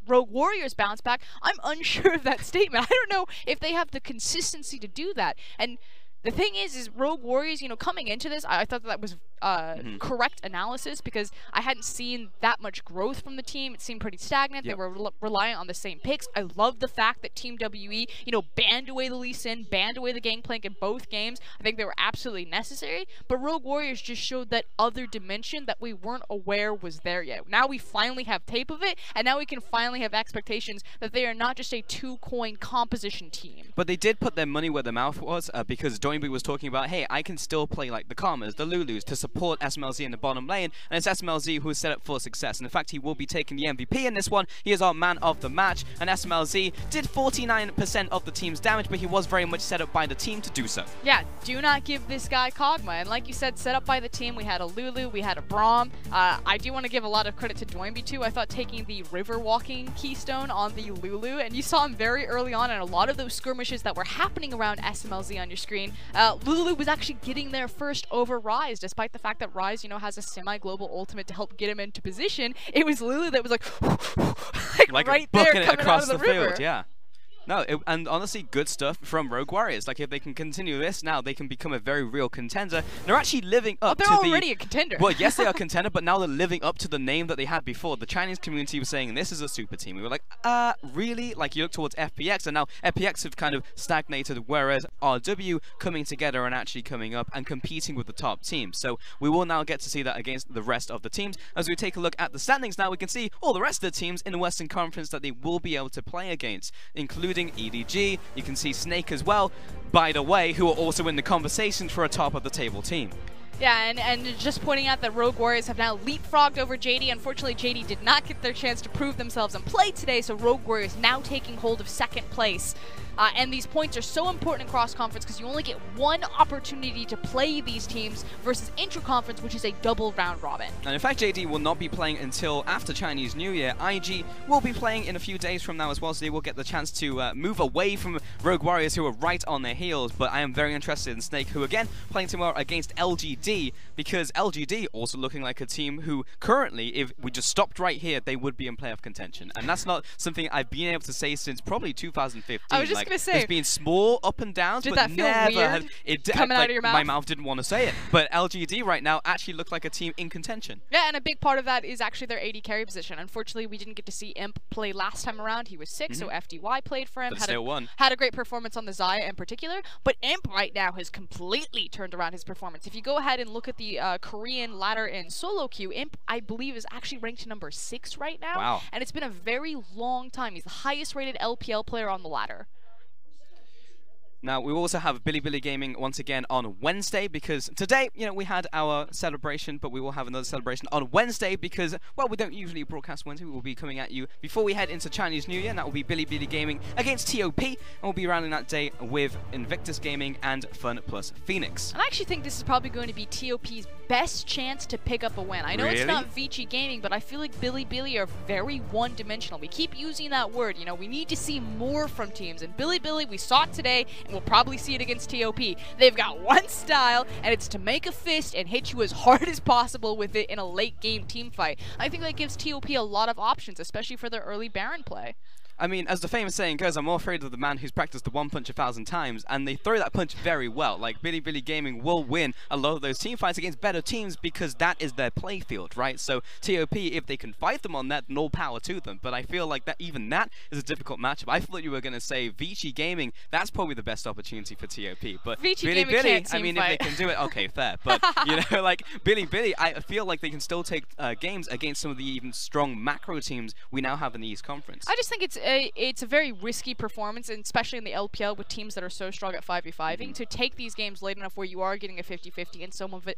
Rogue Warriors bounce back, I'm unsure of that statement. I don't know if they have the consistency to do that. And the thing is Rogue Warriors, you know, coming into this, I thought that was correct analysis because I hadn't seen that much growth from the team. It seemed pretty stagnant. They were relying on the same picks. I love the fact that Team WE, you know, banned away the Lee Sin, banned away the Gangplank in both games. I think they were absolutely necessary. But Rogue Warriors just showed that other dimension that we weren't aware was there yet. Now we finally have tape of it, and now we can finally have expectations that they are not just a 2-coin composition team. But they did put their money where their mouth was because Doinb was talking about, hey, I can still play like the Karmas, the Lulus to support Smlz in the bottom lane, and it's Smlz who is set up for success. And in fact, he will be taking the MVP in this one. He is our man of the match, and Smlz did 49% of the team's damage, but he was very much set up by the team to do so. Yeah, do not give this guy Kog'Maw. And like you said, set up by the team. We had a Lulu, we had a Braum. I do want to give a lot of credit to Doinb too. I thought taking the river walking keystone on the Lulu, and you saw him very early on in a lot of those skirmishes that were happening around Smlz on your screen. Lulu was actually getting there first over Ryze, despite the fact that Ryze, you know, has a semi-global ultimate to help get him into position. It was Lulu that was like right there coming across out of the river. field, yeah. No, and honestly, good stuff from Rogue Warriors. Like, if they can continue this now, they can become a very real contender. They're actually living up to the... They're already a contender. Well, yes, they are a contender, but now they're living up to the name that they had before. The Chinese community was saying, this is a super team. We were like, really? Like, you look towards FPX, and now FPX have kind of stagnated, whereas RW coming together and actually coming up and competing with the top teams. So we will now get to see that against the rest of the teams. As we take a look at the standings now, we can see all the rest of the teams in the Western Conference that they will be able to play against, including EDG. You can see Snake as well, by the way, who are also in the conversation for a top of the table team. Yeah, and just pointing out that Rogue Warriors have now leapfrogged over JD. Unfortunately, JD did not get their chance to prove themselves and play today, so Rogue Warriors now taking hold of second place. And these points are so important in cross-conference because you only get one opportunity to play these teams versus intra-conference, which is a double round robin. And in fact, JD will not be playing until after Chinese New Year. IG will be playing in a few days from now as well, so they will get the chance to move away from Rogue Warriors, who are right on their heels. But I am very interested in Snake, who again, playing tomorrow against LGD, because LGD also looking like a team who currently, if we just stopped right here, they would be in playoff contention. And that's not something I've been able to say since probably 2015. I was just going to say, there's been small up and downs, but that feel never weird had it coming out of your mouth? My mouth didn't want to say it, but LGD right now actually look like a team in contention. Yeah, and a big part of that is actually their AD carry position. Unfortunately, we didn't get to see Imp play last time around. He was sick, so FDY played for him. But still won. Had a great performance on the Xayah in particular, but Imp right now has completely turned around his performance. If you go ahead and look at the Korean ladder in solo queue, Imp, I believe, is actually ranked number 6 right now. Wow. And it's been a very long time. He's the highest rated LPL player on the ladder. Now, we also have Bilibili Gaming once again on Wednesday, because today, you know, we had our celebration, but we will have another celebration on Wednesday because, well, we don't usually broadcast Wednesday. We will be coming at you before we head into Chinese New Year, and that will be Bilibili Gaming against TOP, and we'll be rounding that day with Invictus Gaming and Fun plus Phoenix. I actually think this is probably going to be TOP's best chance to pick up a win. I know it's not Vici Gaming, but I feel like Bilibili are very one-dimensional. We keep using that word, you know, we need to see more from teams, and Bilibili, we saw it today, and we'll probably see it against TOP. They've got one style, and it's to make a fist and hit you as hard as possible with it in a late-game team fight. I think that gives TOP a lot of options, especially for their early Baron play. I mean, as the famous saying goes, I'm more afraid of the man who's practiced the one punch 1,000 times, and they throw that punch very well. Like, Bilibili Gaming will win a lot of those team fights against better teams because that is their playfield, right? So, TOP, if they can fight them on that, no power to them. But I feel like that even that is a difficult matchup. I thought you were going to say Vici Gaming, that's probably the best opportunity for TOP. But Bilibili, I mean, if they can do it, okay, fair. But, you know, like, Bilibili, I feel like they can still take games against some of the even strong macro teams we now have in the East Conference. I just think it's a very risky performance, and especially in the LPL with teams that are so strong at 5v5ing, to take these games late enough where you are getting a 50-50 and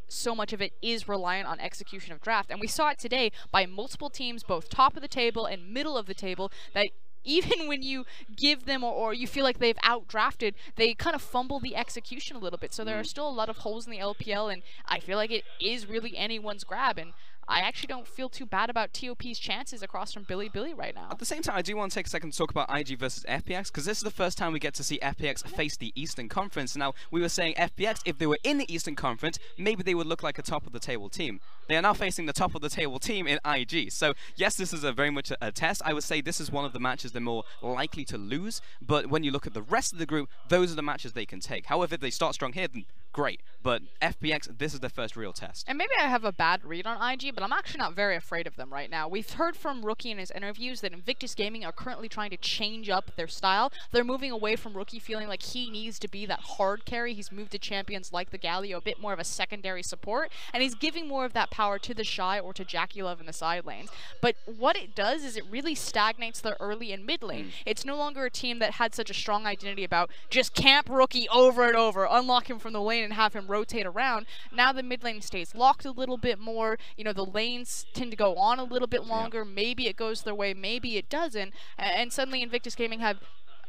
so much of it is reliant on execution of draft. And we saw it today by multiple teams, both top of the table and middle of the table, that even when you give them or you feel like they've outdrafted, they kind of fumble the execution a little bit. So there are still a lot of holes in the LPL, and I feel like it is really anyone's grab. And I actually don't feel too bad about TOP's chances across from Bilibili right now. At the same time, I do want to take a second to talk about IG versus FPX, because this is the first time we get to see FPX face the Eastern Conference. Now, we were saying FPX, if they were in the Eastern Conference, maybe they would look like a top-of-the-table team. They are now facing the top-of-the-table team in IG. So, yes, this is very much a test. I would say this is one of the matches they're more likely to lose, but when you look at the rest of the group, those are the matches they can take. However, if they start strong here, then great. But FPX, this is their first real test. And maybe I have a bad read on IG, but I'm actually not very afraid of them right now. We've heard from Rookie in his interviews that Invictus Gaming are currently trying to change up their style. They're moving away from Rookie feeling like he needs to be that hard carry. He's moved to champions like the Galio, a bit more of a secondary support, and he's giving more of that power to the Shy or to Jackie Love in the side lanes. But what it does is it really stagnates their early and mid lane. It's no longer a team that had such a strong identity about just camp Rookie over and over, unlock him from the lane and have him rotate around. Now the mid lane stays locked a little bit more. You know, the lanes tend to go on a little bit longer. Maybe it goes their way, maybe it doesn't. And suddenly Invictus Gaming have,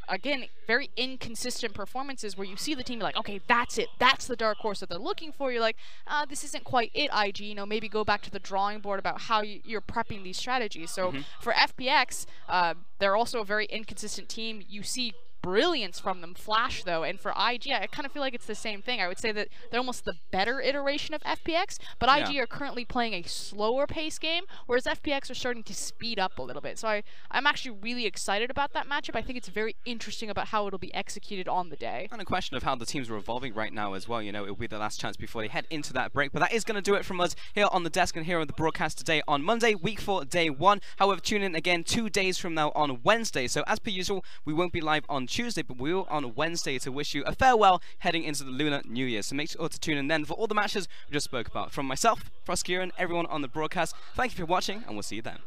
again, very inconsistent performances where you see the team like, okay, that's it. That's the dark horse that they're looking for. You're like, this isn't quite it, IG. You know, maybe go back to the drawing board about how you're prepping these strategies. So for FPX, they're also a very inconsistent team. You see brilliance from them flash though, and for IG I kind of feel like it's the same thing. I would say that they're almost the better iteration of FPX, but IG are currently playing a slower pace game, whereas FPX are starting to speed up a little bit. So I'm actually really excited about that matchup. I think it's very interesting about how it'll be executed on the day. And a question of how the teams are evolving right now as well. You know, it'll be the last chance before they head into that break, but that is going to do it from us here on the desk and here on the broadcast today on Monday, week 4, day 1. However, tune in again 2 days from now on Wednesday. So as per usual, we won't be live on Tuesday, but we will on Wednesday to wish you a farewell heading into the Lunar New Year. So make sure to tune in then for all the matches we just spoke about. From myself, FLICKR, and everyone on the broadcast, thank you for watching, and we'll see you then.